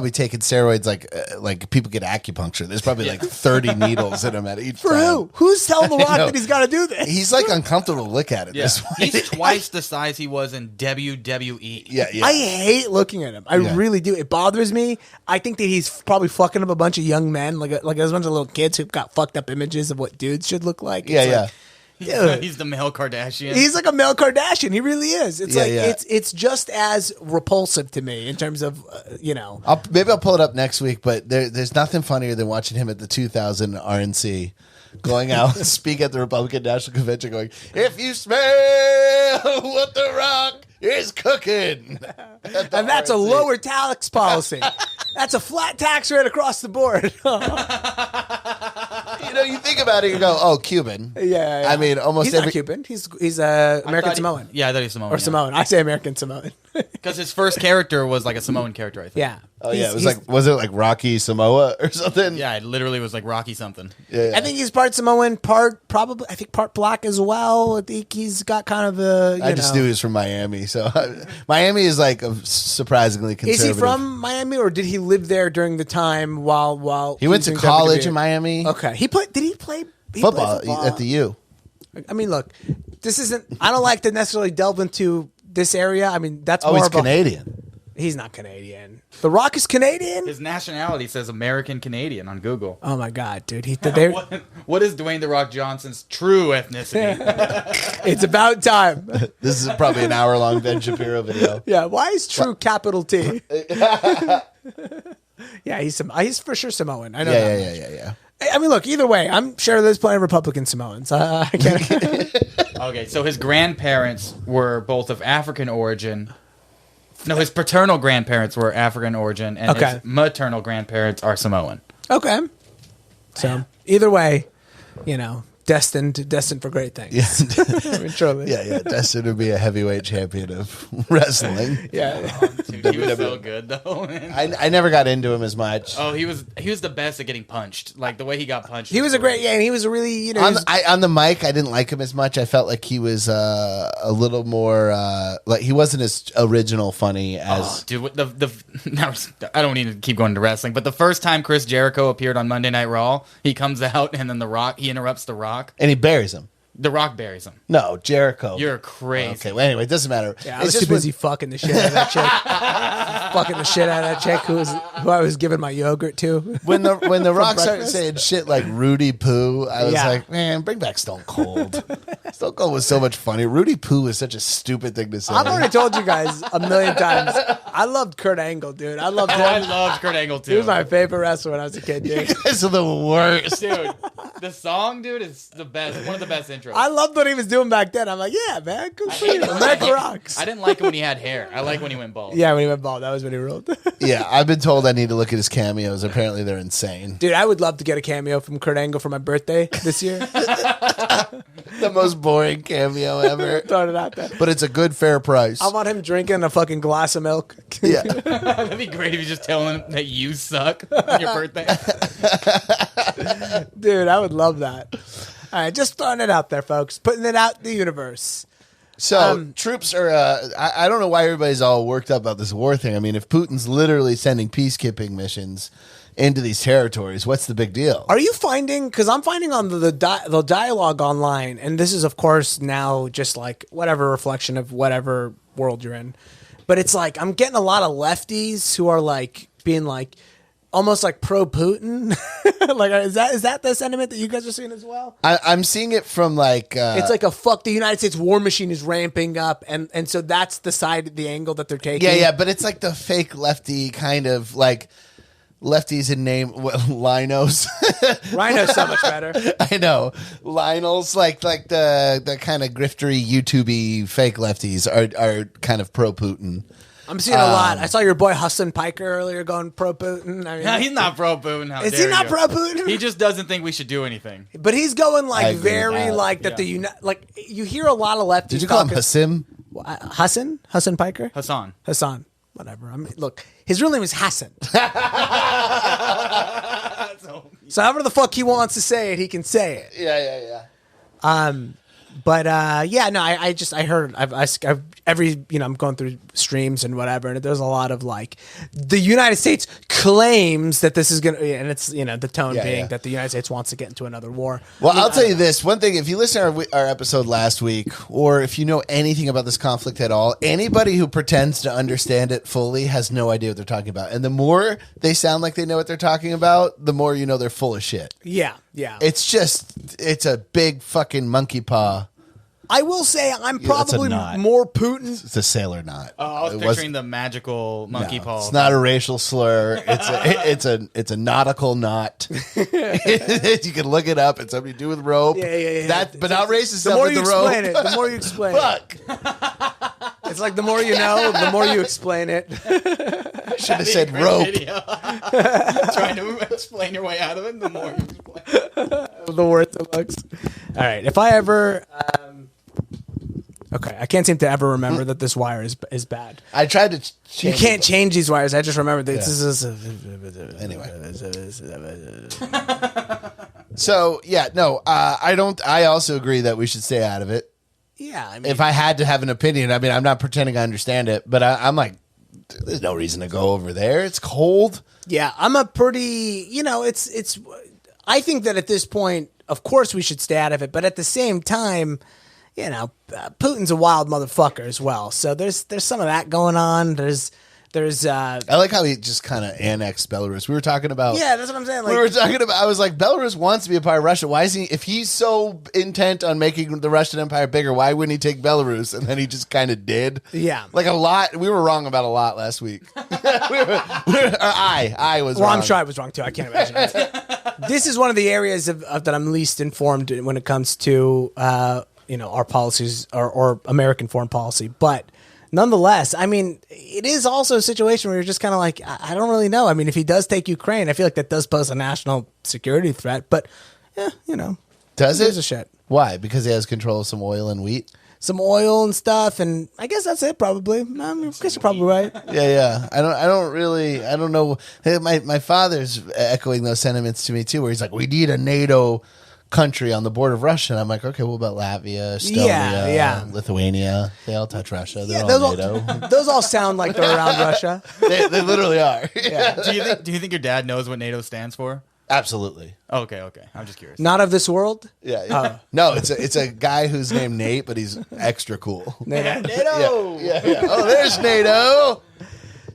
taking steroids like people get acupuncture. There's probably like 30 needles in him at each For time. who? Who's telling The Rock know. that he's got to do this? He's like uncomfortable to look at Yeah. this point. He's twice the size he was in WWE. Yeah. I hate looking at him. I really do. It bothers me. I think that he's probably fucking up a bunch of young men, like a bunch of little kids who've got fucked up images of what dudes should look like. It's like, dude, He's the male Kardashian. he's like a male Kardashian. He really is. It's like yeah. it's just as repulsive to me in terms of Maybe I'll pull it up next week, but there's nothing funnier than watching him at the 2000 RNC going out and speak at the Republican National Convention going, if you smell what The Rock is cooking. And that's a lower tax policy. That's a flat tax rate across the board. You think about it, you go, oh, Cuban. Yeah. I mean, almost he's every... not Cuban. He's American Samoan. Yeah, I thought he was Samoan. Or Samoan. I say American Samoan. Because his first character was like a Samoan character, I think. Yeah. Oh, yeah, was it like Rocky Samoa or something? Yeah, it literally was like Rocky something. Yeah. I think he's part Samoan, part black as well. I think he's got kind of a. I just knew he was from Miami, so Miami is like surprisingly conservative. Is he from Miami, or did he live there during the time while He went to was college in in Miami. Okay, did he play Football at the U. I mean, look, this isn't. I don't like to necessarily delve into this area. I mean, that's Oh, more he's of a- Canadian. He's not Canadian. The Rock is Canadian. His nationality says American Canadian on Google. Oh my god, dude! What is Dwayne The Rock Johnson's true ethnicity? It's about time. This is probably an hour-long Ben Shapiro video. Yeah, why is true capital T? Yeah, he's for sure Samoan. I know. that. Yeah. I mean, look, either way, I'm sure there's plenty of Republican Samoans. I can't. Okay, so his grandparents were both of African origin. No, his paternal grandparents were African origin, and his maternal grandparents are Samoan. Okay. So either way, destined for great things. Yeah. I mean, truly. Yeah. Destined to be a heavyweight champion of wrestling. Yeah. Dude, he was so good though. I never got into him as much. Oh, he was the best at getting punched. Like the way he got punched. He was a great, and he was a really, On the mic, I didn't like him as much. I felt like he was a little more like he wasn't as original funny as. Dude, now, I don't need to keep going to wrestling, but the first time Chris Jericho appeared on Monday Night Raw, he comes out and then he interrupts The Rock. And he buries him. The Rock buries him. No, Jericho. You're crazy. Okay, well, anyway, it doesn't matter. Yeah, I was too busy fucking the shit out of that chick. Fucking the shit out of that chick who I was giving my yogurt to. When the Rock started breakfast. saying shit like Rudy Poo, I was like, man, bring back Stone Cold. Stone Cold was so much funny. Rudy Poo was such a stupid thing to say. I've already told you guys a million times. I loved Kurt Angle, dude. I loved him. I loved Kurt Angle too. He was my favorite wrestler when I was a kid, dude. This is the worst. Dude, the song, dude, is the best. One of the best intros. I loved what he was doing back then. I'm like, yeah, man, good for you. America rocks. I didn't like him when he had hair. I like when he went bald. Yeah, when he went bald, that was when he ruled. Yeah, I've been told I need to look at his cameos. Apparently, they're insane. Dude, I would love to get a cameo from Kurt Angle for my birthday this year. The most boring cameo ever. Throwing it out there. But it's a good, fair price. I want him drinking a fucking glass of milk. Yeah. That'd be great if you just tell him that you suck on your birthday. Dude, I would love that. All right, just throwing it out there, folks. Putting it out in the universe. So troops are. I don't know why everybody's all worked up about this war thing. I mean, if Putin's literally sending peacekeeping missions into these territories, what's the big deal? Are you finding? Because I'm finding on the dialogue online, and this is of course now just like whatever reflection of whatever world you're in, but it's like I'm getting a lot of lefties who are like being like, almost like pro-Putin. Like, is that the sentiment that you guys are seeing as well? I'm seeing it from like It's like a fuck the United States war machine is ramping up, and so that's the angle that they're taking. yeah, but it's like the fake lefty kind of like lefties in name Linos. Rhino's so much better. I know Lionel's like the kind of griftery YouTubey fake lefties are kind of pro Putin. I'm seeing a lot. I saw your boy Hassan Piker earlier going pro Putin. I mean, No, he's not pro Putin. How is dare he not you. pro Putin? He just doesn't think we should do anything. But he's going I like agree with very that. like that. Like you hear a lot of lefties. Did you call him talking- Hassim? Hassan Piker? Hassan. Whatever. I mean, look, his real name is Hassan. So however the fuck he wants to say it, he can say it. Yeah. But I heard I've every I'm going through streams and whatever, and there's a lot of like the United States claims that this is gonna, and it's the tone being that the United States wants to get into another war. Well, I'll tell you this one thing: if you listen to our episode last week, or if you know anything about this conflict at all, anybody who pretends to understand it fully has no idea what they're talking about. And the more they sound like they know what they're talking about, the more you know they're full of shit. Yeah. It's a big fucking monkey paw. I will say I'm probably knot. more Putin. It's a sailor knot. Oh, I was picturing the magical monkey paw. It's not a racial slur. It's a nautical knot. You can look it up. It's something to do with rope. Yeah. But not racist The stuff more with you the rope. explain it, the more you explain it. Fuck. It's like the more you know, the more you explain it. Should have said rope. Trying to explain your way out of it, the more you explain. The worse it looks. All right. If I ever, okay, I can't seem to ever remember that this wire is bad. I tried to. You can't change these wires. I just remember that. Anyway. So yeah, no, I don't. I also agree that we should stay out of it. Yeah. I mean, If I had to have an opinion, I mean, I'm not pretending I understand it, but I'm like, there's no reason to go over there. It's cold. yeah, I'm a pretty. It's. I think that at this point, of course, we should stay out of it. But at the same time, Putin's a wild motherfucker as well. So there's some of that going on. There's. I like how he just kind of annexed Belarus. We were talking about. Yeah, that's what I'm saying. Like, We were talking about. I was like, Belarus wants to be a part of Russia. Why is he? If he's so intent on making the Russian Empire bigger, why wouldn't he take Belarus? And then he just kind of did. Yeah. like a lot. We were wrong about a lot last week. I was. Well, wrong. I'm sure I was wrong too. I can't imagine that. This is one of the areas of that I'm least informed when it comes to our policies or American foreign policy. But nonetheless, I mean, it is also a situation where you're just kind of like, I don't really know. I mean, if he does take Ukraine, I feel like that does pose a national security threat. But Does who gives it? a shit? Why? Because he has control of some oil and wheat. Some oil and stuff, and I guess that's it. Probably. I guess you're probably right. Yeah. I don't know. Hey, my father's echoing those sentiments to me too, where he's like, we need a NATO country on the border of Russia. And I'm like, okay, what about Latvia, Estonia, Lithuania? They all touch Russia. They're all NATO. Those all sound like they're around Russia. they literally are. Yeah. Do you think your dad knows what NATO stands for? Absolutely. Okay. I'm just curious. Not of this world. Yeah. No, it's a guy who's named Nate, but he's extra cool. NATO. Yeah. Oh, there's NATO.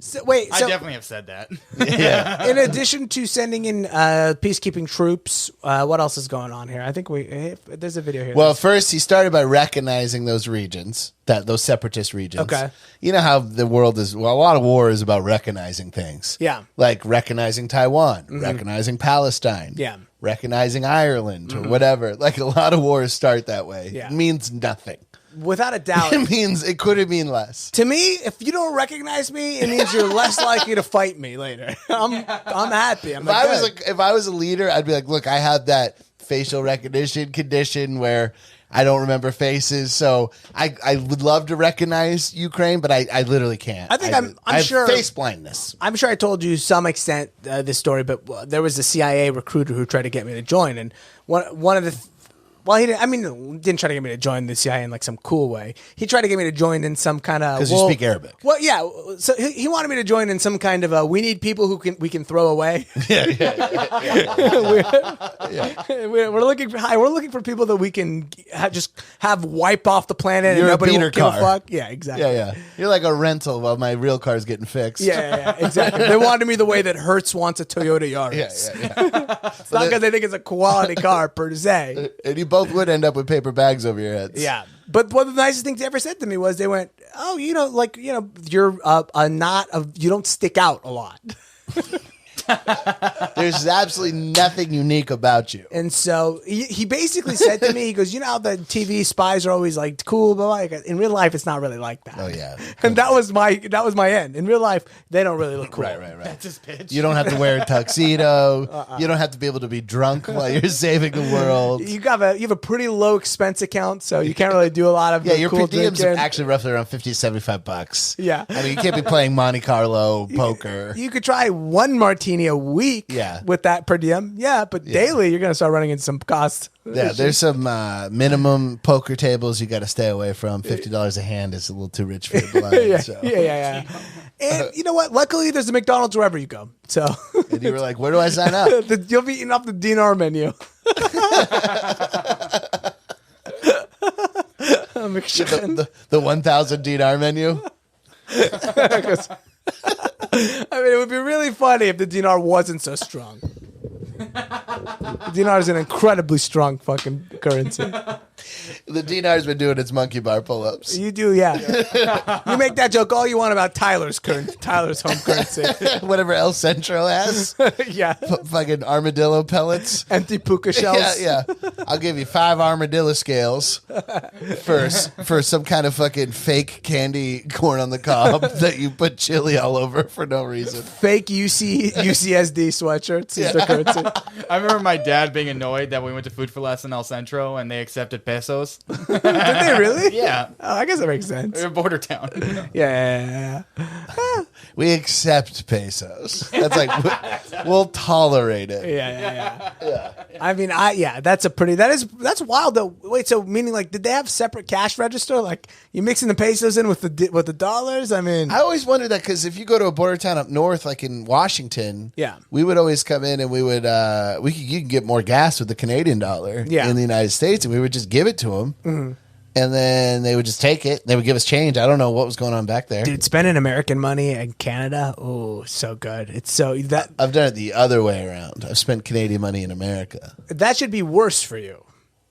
So, wait. I So, definitely have said that. Yeah. in addition to sending in peacekeeping troops, what else is going on here? I think there's a video here. Well, first he started by recognizing those regions, those separatist regions. Okay. You know how the world is. Well, a lot of war is about recognizing things. Yeah. Like recognizing Taiwan, recognizing Palestine. Yeah. Recognizing Ireland or whatever. Like a lot of wars start that way. Yeah. It means nothing. without a doubt. It could mean less. To me, if you don't recognize me, it means you're less likely to fight me later. I'm happy. If I was a leader, I'd be like, look, I have that facial recognition condition where I don't remember faces, so I would love to recognize Ukraine, but I literally can't. I think I have sure face blindness. I'm sure I told you some extent this story, but there was a CIA recruiter who tried to get me to join, and one of the Well, he didn't. I mean, didn't try to get me to join the CIA in like some cool way. He tried to get me to join in some kind of. Because you speak Arabic. Well, yeah. So he wanted me to join in some kind of. We need people we can throw away. Yeah. We're looking for. We're looking for people that we can just have wipe off the planet. You're and nobody a beater will give a car. fuck. Yeah, exactly. Yeah. You're like a rental while my real car's getting fixed. Yeah, exactly. They wanted me the way that Hertz wants a Toyota Yaris. Yeah. It's not because they think it's a quality car per se. And you both would end up with paper bags over your heads. Yeah. But one of the nicest things they ever said to me was they went, "Oh, you're you don't stick out a lot." There's absolutely nothing unique about you. And so he basically said to me, he goes, "You know how the TV spies are always like cool, but in real life, it's not really like that." Oh yeah. And that was my end. In real life, they don't really look cool. Right. That's his pitch. You don't have to wear a tuxedo. You don't have to be able to be drunk while you're saving the world. You have a pretty low expense account, so you can't really do a lot of Your cool per diems are drinking. actually roughly around $50 to $75. Yeah. I mean, you can't be playing Monte Carlo poker. You could try one martini a week with that per diem. Yeah, but daily you're going to start running into some costs. Yeah, there's some minimum poker tables you got to stay away from. $50 a hand is a little too rich for your blood. Yeah. And you know what? Luckily, there's a McDonald's wherever you go. So And you were like, where do I sign up? You'll be eating off the dinar menu. The 1,000 dinar menu? I mean, it would be really funny if the dinar wasn't so strong. The dinar is an incredibly strong fucking currency. The dinar's been doing its monkey bar pull-ups. You do, yeah. You make that joke all you want about Tyler's home currency. Whatever El Centro has. Yeah. Fucking armadillo pellets. Empty puka shells. Yeah. I'll give you 5 armadillo scales for some kind of fucking fake candy corn on the cob that you put chili all over for no reason. Fake UCSD sweatshirts is the currency. I remember my dad being annoyed that we went to Food for Less in El Centro and they accepted pesos. Did they really? Yeah. Oh, I guess that makes sense. They're a border town. Yeah. We accept pesos. That's like, we'll tolerate it. Yeah. I mean, that's wild though. Wait, so meaning like, did they have separate cash register? Like you mixing the pesos in with the dollars? I mean, I always wondered that because if you go to a border town up north, like in Washington, we would always come in and we would, you can get more gas with the Canadian dollar in the United States, and we would just give it to them. Mm-hmm. And then they would just take it. They would give us change. I don't know what was going on back there. Dude, spending American money in Canada, oh, so good. It's so that I've done it the other way around. I've spent Canadian money in America. That should be worse for you.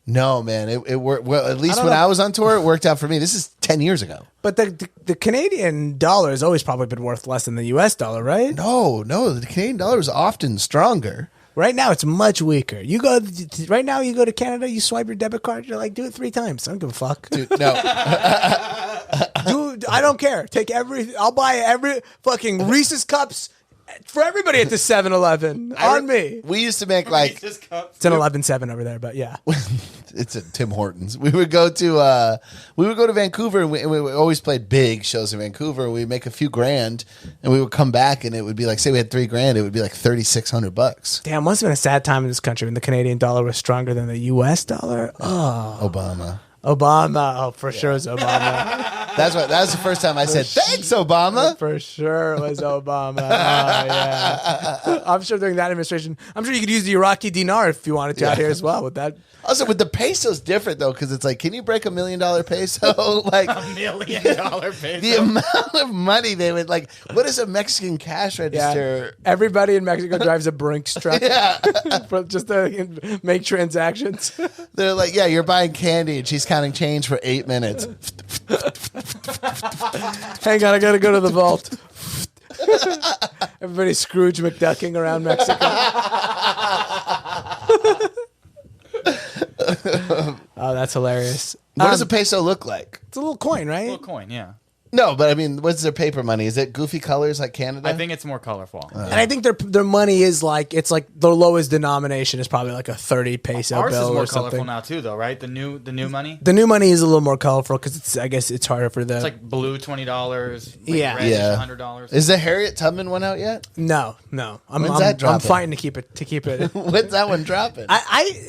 No, man. It worked. Well, at least when I was on tour, it worked out for me. This is 10 years ago. But the Canadian dollar has always probably been worth less than the U.S. dollar, right? No. The Canadian dollar is often stronger. Right now, it's much weaker. You go to Canada, you swipe your debit card, you're like, do it 3 times. I don't give a fuck. Dude, no. Dude, I don't care. I'll buy every fucking Reese's cups for everybody at the 7-Eleven on me. We used to make like It's an 11-7 over there, but yeah. It's at Tim Hortons. We would go to Vancouver, and we always played big shows in Vancouver. We'd make a few grand, and we would come back, and it would be like, say we had $3,000, it would be like $3,600. Damn, must have been a sad time in this country when the Canadian dollar was stronger than the U.S. dollar. Oh, Obama. Oh, for sure it was Obama. That was the first time I said, thanks, Obama. For sure it was Obama. Oh, yeah. I'm sure during that administration, I'm sure you could use the Iraqi dinar if you wanted to out here as well with that. Also, with the peso's different, though, because it's like, can you break $1 million peso? Like $1 million peso. The amount of money they would, like, what is a Mexican cash register? Yeah. Everybody in Mexico drives a Brinks truck just to make transactions. They're like, yeah, you're buying candy, and she's counting change for 8 minutes. Hang on, I gotta go to the vault. Everybody's Scrooge McDucking around Mexico. Oh, that's hilarious. What does a peso look like? It's a little coin, right? A little coin, yeah. No, but I mean, what's their paper money? Is it goofy colors like Canada? I think it's more colorful. And I think their money is like, it's like the lowest denomination is probably like a 30 peso Ours bill is more or something. colorful now too, though, right? The new money. The new money is a little more colorful because I guess it's harder for the. It's like blue $20. Yeah. Red Yeah. is $100. Is the Harriet Tubman one out yet? no. I'm fighting to keep it. When's that one dropping?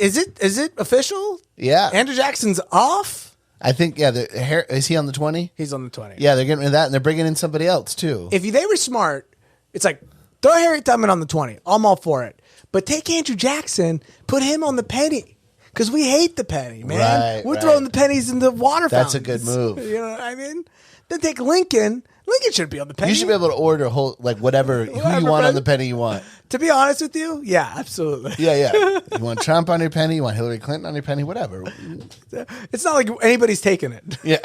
Is it official? Yeah. Andrew Jackson's off. I think, yeah. Is he on the 20? He's on the 20. Yeah, they're getting rid of that, and they're bringing in somebody else, too. If they were smart, it's like, throw Harriet Tubman on the 20. I'm all for it. But take Andrew Jackson, put him on the penny. Because we hate the penny, man. Right, We're right. throwing the pennies in the water That's a fountains. good move. You know what I mean? Then take Lincoln. Lincoln should be on the penny. You should be able to order whatever, who you want on the penny you want. To be honest with you, yeah, absolutely. Yeah. You want Trump on your penny, you want Hillary Clinton on your penny, whatever. It's not like anybody's taking it. Yeah.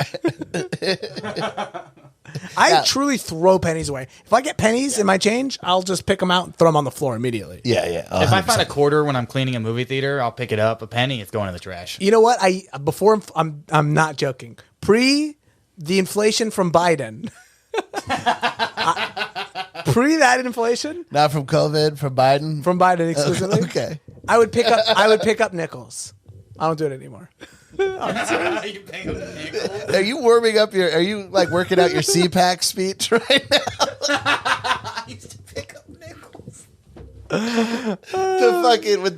I truly throw pennies away. If I get pennies in my change, I'll just pick them out and throw them on the floor immediately. Yeah. If I find a quarter when I'm cleaning a movie theater, I'll pick it up. A penny, it's going in the trash. You know what? I'm not joking. Pre the inflation from Biden. Pre that inflation Not from COVID, from Biden? from Biden exclusively. Okay. I would pick up nickels. I don't do it anymore. You pay them nickels. Are you warming up are you like working out your CPAC speech right now? I used to pick up nickels. The fucking, with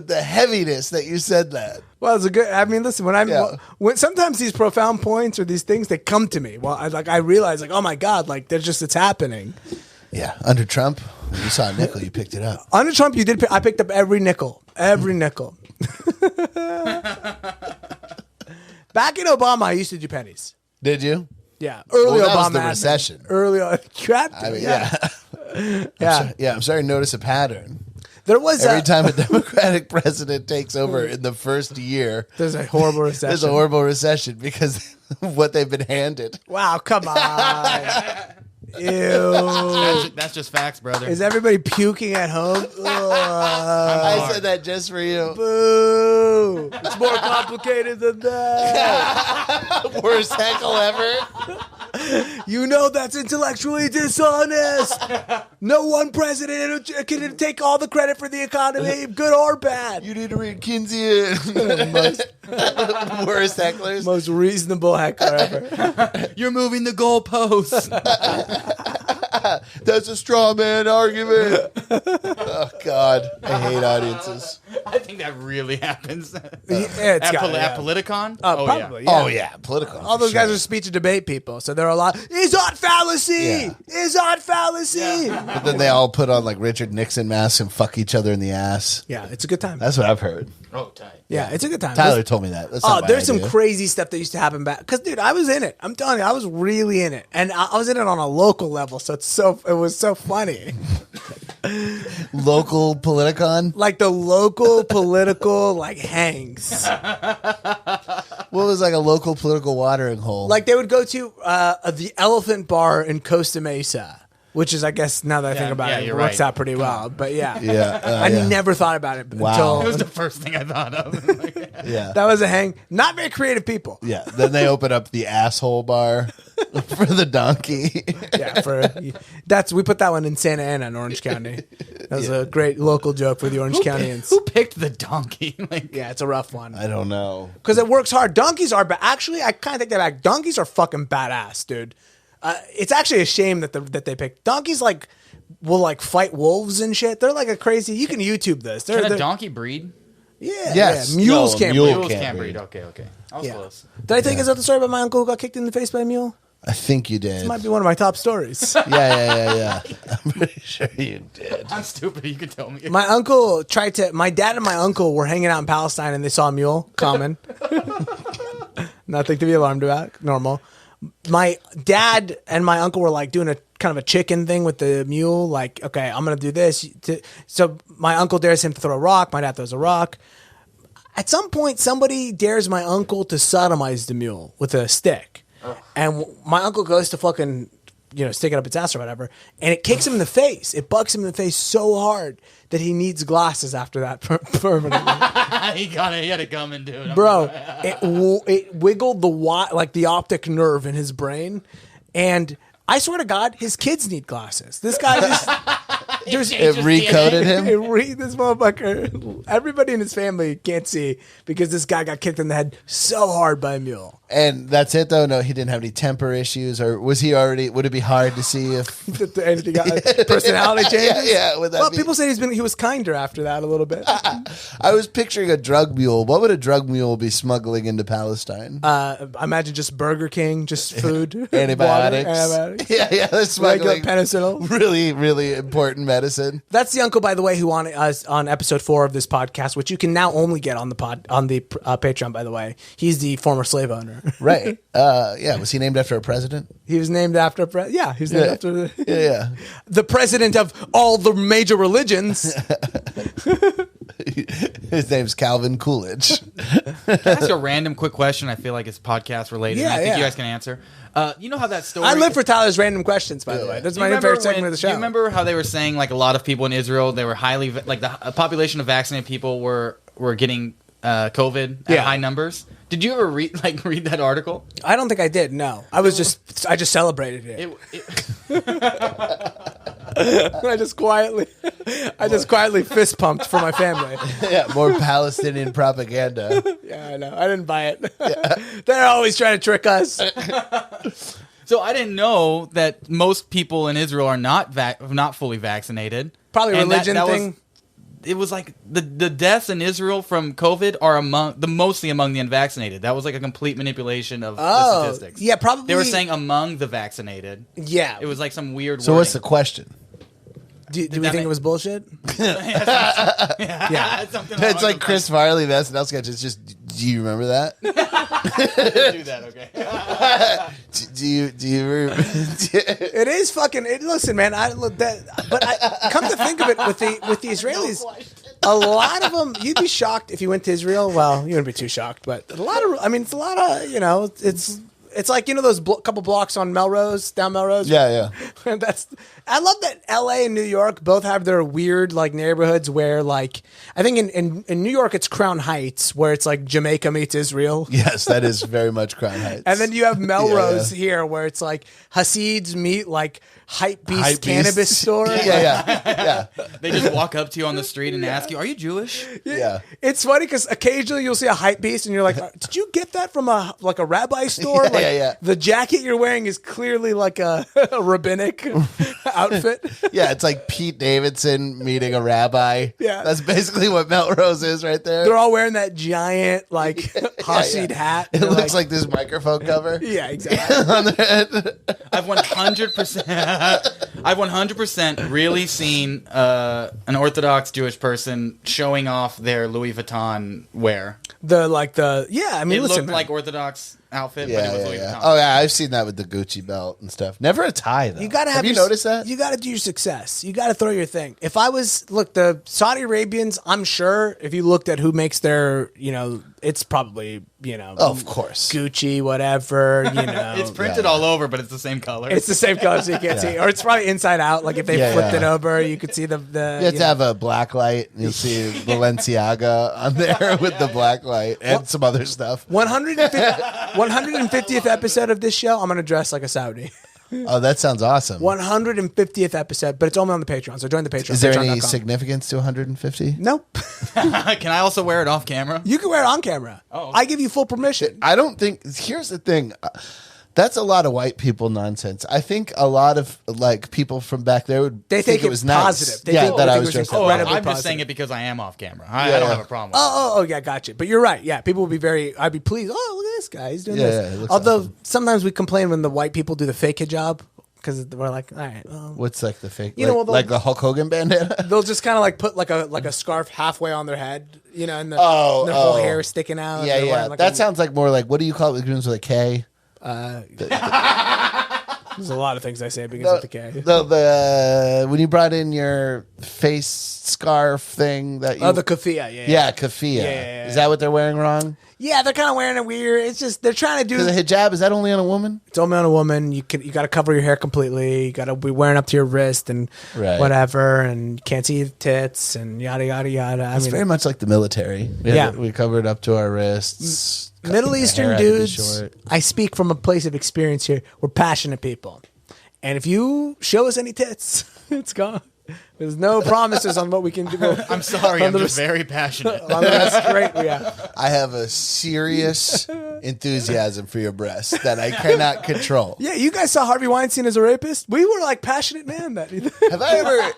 the heaviness that you said that. Well, it's a good. I mean, listen. When sometimes these profound points or these things they come to me. Well, I realize like, oh my god, like it's happening. Yeah. Under Trump, when you saw a nickel, you picked it up. Under Trump, I picked up every nickel. Every nickel. Back in Obama, I used to do pennies. Did you? Yeah, early Well, that Obama. was the admin. recession. Early, yeah. I'm starting to notice a pattern. There was Every time a Democratic president takes over in the first year, there's a horrible recession. there's a horrible recession because of what they've been handed. Wow, come on. Ew. That's just facts, brother. Is everybody puking at home? I said that just for you. Boo. It's more complicated than that. Worst heckle ever. You know that's intellectually dishonest. No one president can take all the credit for the economy, good or bad. You need to read Keynesian. Worst hecklers. Most reasonable heckler ever. You're moving the goalposts. That's a straw man argument. Oh, God. I hate audiences. I think that really happens. It's At got Politicon? probably. Yeah. Yeah. Oh, yeah. Political. All those guys are speech and debate people, so they're a lot. Is on fallacy. Yeah. Is on fallacy. But then they all put on like Richard Nixon masks and fuck each other in the ass. Yeah, it's a good time. That's what I've heard. Oh, tight. Yeah, it's a good time. Tyler told me that. That's not my There's some idea. crazy stuff that used to happen back. Because, dude, I was in it. I'm telling you, I was really in it, and I was in it on a local level. So it was so funny. Local Politicon. Like the local political like hangs. What was like a local political watering hole? Like they would go to the Elephant Bar in Costa Mesa. Which is, I guess, now that I think about it, it works out pretty well. But yeah, I never thought about it until It was the first thing I thought of. yeah. that was a hang. Not very creative people. Yeah. Then they open up the asshole bar for the donkey. Yeah, we put that one in Santa Ana in Orange County. That was a great local joke for the Orange Countyans. Who picked the donkey? Yeah, it's a rough one. I don't know. Because it works hard. Donkeys are, actually, I kind of take that back. Donkeys are fucking badass, dude. It's actually a shame that they picked donkeys. Like will like fight wolves and shit. They're like a crazy. You can YouTube this. Can a donkey breed? Yeah. Yes. Yeah. Mules No, can't mule breed. Mules can't can't breed. breed. Okay. I was close. Did I think is that the story about my uncle who got kicked in the face by a mule? I think you did. This might be one of my top stories. Yeah. I'm pretty sure you did. I'm stupid. You can tell me. My dad and my uncle were hanging out in Palestine and they saw a mule. Common. Nothing to be alarmed about. Normal. My dad and my uncle were like doing a kind of a chicken thing with the mule. Like, okay, I'm going to do this. So my uncle dares him to throw a rock. My dad throws a rock. At some point, somebody dares my uncle to sodomize the mule with a stick. And my uncle goes to fucking, stick it up its ass or whatever. And it kicks him in the face. It bucks him in the face so hard that he needs glasses after that permanently. he had it coming, dude. Bro, it wiggled the optic nerve in his brain. And I swear to God, his kids need glasses. This guy just It recoded him. This motherfucker, everybody in his family can't see because this guy got kicked in the head so hard by a mule. And that's it, though. No, he didn't have any temper issues, or was he already? Would it be hard to see if Anything personality changes? Yeah. Would that Well, be? people say he was kinder after that a little bit. I was picturing a drug mule. What would a drug mule be smuggling into Palestine? I imagine just Burger King, just food, Antibiotics. water, antibiotics. Yeah, they're Regular smuggling penicillin. really, really important medicine. That's the uncle, by the way, who on episode 4 of this podcast, which you can now only get on the Patreon. By the way, he's the former slave owner. Right. Yeah. Was he named after a president? He was named after he was named after Yeah. the president of all the major religions. His name's Calvin Coolidge. Can I ask a random quick question? I feel like it's podcast related. Yeah, and I think yeah. you guys can answer. You know how that story... I live for Tyler's random questions, by the way. That's my favorite segment of the show. Do you remember how they were saying like a lot of people in Israel, they were highly... Like the population of vaccinated people were getting COVID at high numbers? Did you ever read that article? I don't think I did. No, I just celebrated it. I just quietly fist pumped for my family. Yeah, more Palestinian propaganda. Yeah, I know. I didn't buy it. Yeah. They're always trying to trick us. So I didn't know that most people in Israel are not fully vaccinated. Probably a And religion thing. It was like the deaths in Israel from COVID are mostly among the unvaccinated. That was like a complete manipulation of the statistics. Yeah, probably. They were saying among the vaccinated. Yeah. It was like some weird So wording. what's the question? Do we think it was bullshit? yeah. Something It's along like those Chris Farley, the SNL sketch. It's just, do you remember that? lines. Do that, okay. do you It is fucking. Listen, man. But come to think of it, with the Israelis, a lot of them. You'd be shocked if you went to Israel. Well, you wouldn't be too shocked, but a lot of. I mean, it's a lot of. It's like those couple blocks on Melrose, down Melrose. Yeah. I love that L.A. and New York both have their weird like neighborhoods where like I think in New York it's Crown Heights where it's like Jamaica meets Israel. Yes, that is very much Crown Heights. And then you have Melrose here where it's like Hasids meet like Hype Beast cannabis store. Yeah. They just walk up to you on the street and ask you, "Are you Jewish?" Yeah. It's funny because occasionally you'll see a Hype Beast and you're like, "Did you get that from a rabbi store?" Yeah. The jacket you're wearing is clearly like a rabbinic outfit. Yeah, it's like Pete Davidson meeting a rabbi. Yeah. That's basically what Melrose is right there. They're all wearing that giant like Hasid hat. It They're looks like this microphone cover. yeah, exactly. On their head. I've 100% really seen an Orthodox Jewish person showing off their Louis Vuitton wear. I mean, It listen, looked man. like Orthodox outfit, but it was Louis Vuitton. Oh yeah, I've seen that with the Gucci belt and stuff. Never a tie though. You gotta have you your- noticed that? You gotta do your success. You gotta throw your thing. If I was the Saudi Arabians, I'm sure if you looked at who makes their, it's probably Oh, of course. Gucci, whatever. It's printed all over, but it's the same color. It's the same color, so you can't see. Or it's probably inside out. Like if they flipped it over, you could see the. You have to have a black light. And you'll see Balenciaga on there with the black light and some other stuff. 150th episode of this show, I'm gonna dress like a Saudi. Oh, that sounds awesome. 150th episode, but it's only on the Patreon. So join the Patreon. Is there any patreon.com. significance to 150? Nope. Can I also wear it off camera? You can wear it on camera. Oh. I give you full permission. I don't think. Here's the thing. That's a lot of white people nonsense. I think a lot of people from back there would They think it was it's nice. positive. They yeah, think- that they I think was it was dressed Oh, up. incredibly I'm just positive. saying it because I am off camera. I don't have a problem with it. Oh, yeah, gotcha. But you're right. Yeah, people would be I'd be pleased. Oh, look at this guy. He's doing Yeah, this. it looks Although awesome. sometimes we complain when the white people do the fake hijab because we're like, all right, well. What's like the fake? You know, well, like the Hulk Hogan bandana. They'll just kind of like put like a scarf halfway on their head, and their whole hair is sticking out. Yeah, and they're yeah. wearing, like, That sounds like more like what do you call it? It begins with a K. There's a lot of things I say because of the K. When you brought in your face scarf thing that you... Oh, the keffiyeh, yeah. Yeah, keffiyeh. Yeah. Is that what they're wearing wrong? Yeah, they're kind of wearing it weird. It's just, they're trying to do... Because the hijab, is that only on a woman? It's only on a woman. You got to cover your hair completely. You got to be wearing up to your wrist and whatever, and you can't see your tits and yada, yada, yada. It's very much like the military. We cover it up to our wrists. Middle Eastern dudes, I speak from a place of experience here. We're passionate people. And if you show us any tits, it's gone. There's no promises on what we can do. I'm sorry, I'm just very passionate. On the restraint we have. I have a serious enthusiasm for your breasts that I cannot control. Yeah, you guys saw Harvey Weinstein as a rapist. We were like passionate man. Have I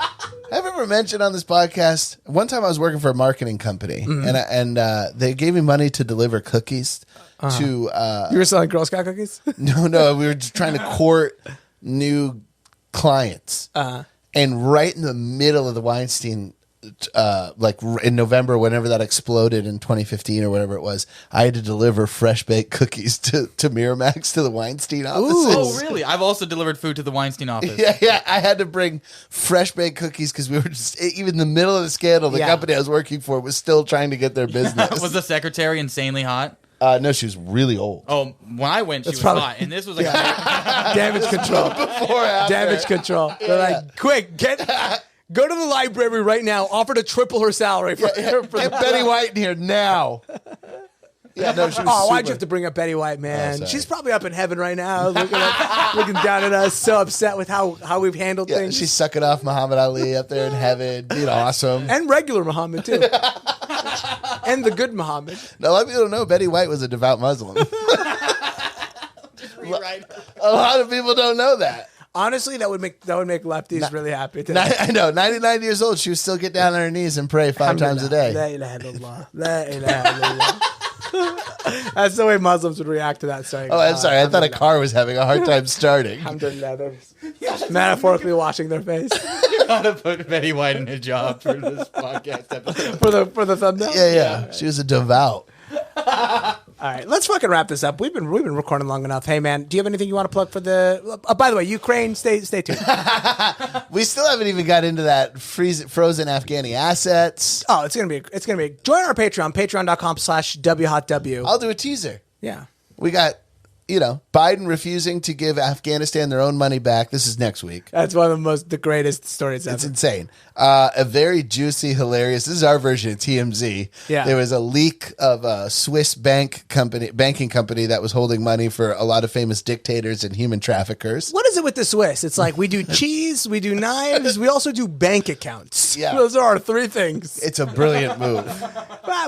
ever mentioned on this podcast? One time I was working for a marketing company, and they gave me money to deliver cookies to. You were selling Girl Scout cookies? No, we were just trying to court new clients. And right in the middle of the Weinstein, like in November, whenever that exploded in 2015 or whatever it was, I had to deliver fresh baked cookies to Miramax, to the Weinstein offices. Oh, really? I've also delivered food to the Weinstein office. Yeah. I had to bring fresh baked cookies because we were just, even in the middle of the scandal, the company I was working for was still trying to get their business. Was the secretary insanely hot? No, she was really old. Oh, when I went, she was hot, and this was like damage control. Damage control. They're like, quick, go to the library right now. Offer to triple her salary. For Get Betty White in here now. Yeah, no, she was why'd you have to bring up Betty White, man? She's probably up in heaven right now, looking down at us, so upset with how we've handled things. She's sucking off Muhammad Ali up there in heaven, being awesome, and regular Muhammad too. And the good Muhammad. Now, a lot of people don't know Betty White was a devout Muslim. A lot of people don't know that. Honestly, that would make lefties really happy. I know. 99 years old, she would still get down on her knees and pray 5 times a day. La ilaha illallah. La ilaha illallah. That's the way Muslims would react to that saying. Oh, I'm sorry. I thought a car was having a hard time starting. Alhamdulillah. Metaphorically washing their face. You gotta put Betty White in a job for this podcast episode. For the thumbnail? Yeah. She was a devout. All right, let's fucking wrap this up. We've been recording long enough. Hey, man, do you have anything you want to plug for the? By the way, Ukraine, stay tuned. We still haven't even got into that frozen Afghani assets. Oh, it's gonna be. Join our Patreon, patreon.com/whotw. I'll do a teaser. Yeah, we got. Biden refusing to give Afghanistan their own money back. This is next week. That's one of the greatest stories ever. It's insane. A very juicy, hilarious. This is our version of TMZ. Yeah. There was a leak of a Swiss banking company that was holding money for a lot of famous dictators and human traffickers. What is it with the Swiss? It's like we do cheese, we do knives, we also do bank accounts. Yeah. Those are our 3 things. It's a brilliant move.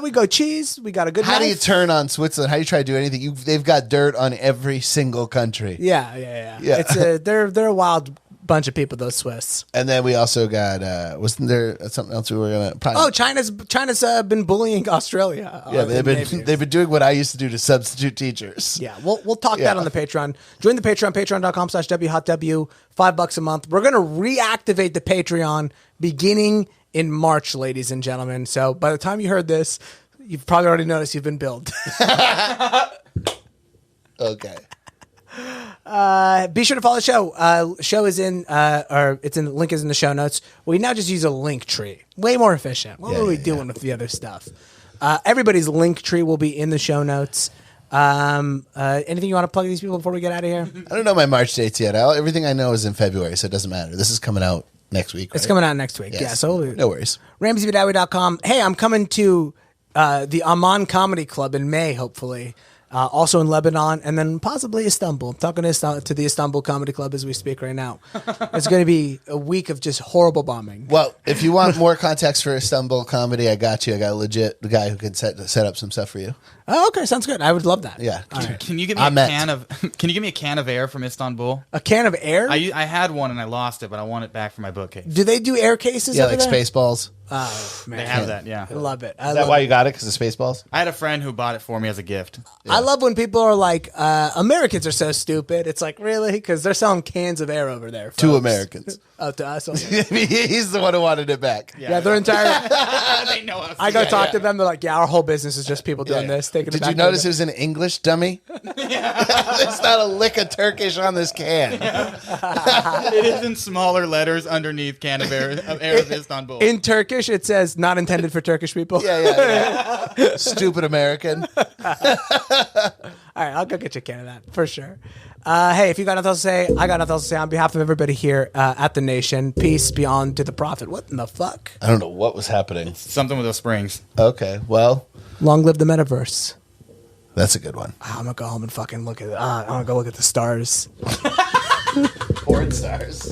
We go cheese, we got a good How knife. do you turn on Switzerland? How do you try to do anything? They've got dirt on every single country. Yeah. It's they're a wild bunch of people, those Swiss. And then we also got wasn't there something else we were gonna? Probably, China's been bullying Australia. Yeah, they've been doing what I used to do to substitute teachers. Yeah, we'll talk that on the Patreon. Join the Patreon, patreon.com/whotw. $5 a month. We're gonna reactivate the Patreon beginning in March, ladies and gentlemen. So by the time you heard this, you've probably already noticed you've been billed. Okay. Be sure to follow the show. Show is in, the link is in the show notes. We now just use a link tree. Way more efficient. What were we doing with the other stuff? Everybody's link tree will be in the show notes. Anything you want to plug these people before we get out of here? I don't know my March dates yet. Everything I know is in February, so it doesn't matter. This is coming out next week. It's right? coming out next week. Yes. Yeah, so no worries. ramsbad.com. Hey, I'm coming to the Amman Comedy Club in May, hopefully. Also in Lebanon, and then possibly Istanbul. I'm talking to the Istanbul Comedy Club as we speak right now. It's going to be a week of just horrible bombing. Well, if you want more context for Istanbul comedy, I got you. I got a legit guy who can set up some stuff for you. Oh, okay, sounds good. I would love that. Yeah. Can you give me a can of air from Istanbul? A can of air? I had one and I lost it, but I want it back for my bookcase. Do they do air cases? Yeah, over like there? Spaceballs. Oh, man. They have that, yeah. I love it. Is that why you got it? Because of Spaceballs? I had a friend who bought it for me as a gift. I love when people are like, Americans are so stupid. It's like, really? Because they're selling cans of air over there. To folks. Americans. Oh, to us. Okay. He's the one who wanted it back. Yeah, their entire. They know us. I go talk to them. They're like, yeah, our whole business is just people doing this. Taking it Did back you notice to it was in English, dummy? There's not a lick of Turkish on this can. It is in smaller letters underneath can of air of Istanbul. In Turkish, it says not intended for Turkish people. Yeah. Stupid American. All right, I'll go get you a can of that for sure. Hey, if you got nothing else to say, I got nothing else to say. On behalf of everybody here at the nation, peace be on to the prophet. What in the fuck? I don't know what was happening. Something with the springs. Okay, well, Long live the metaverse. that's a good one. I'm gonna go home and fucking look at. I'm gonna go look at the stars. Porn stars.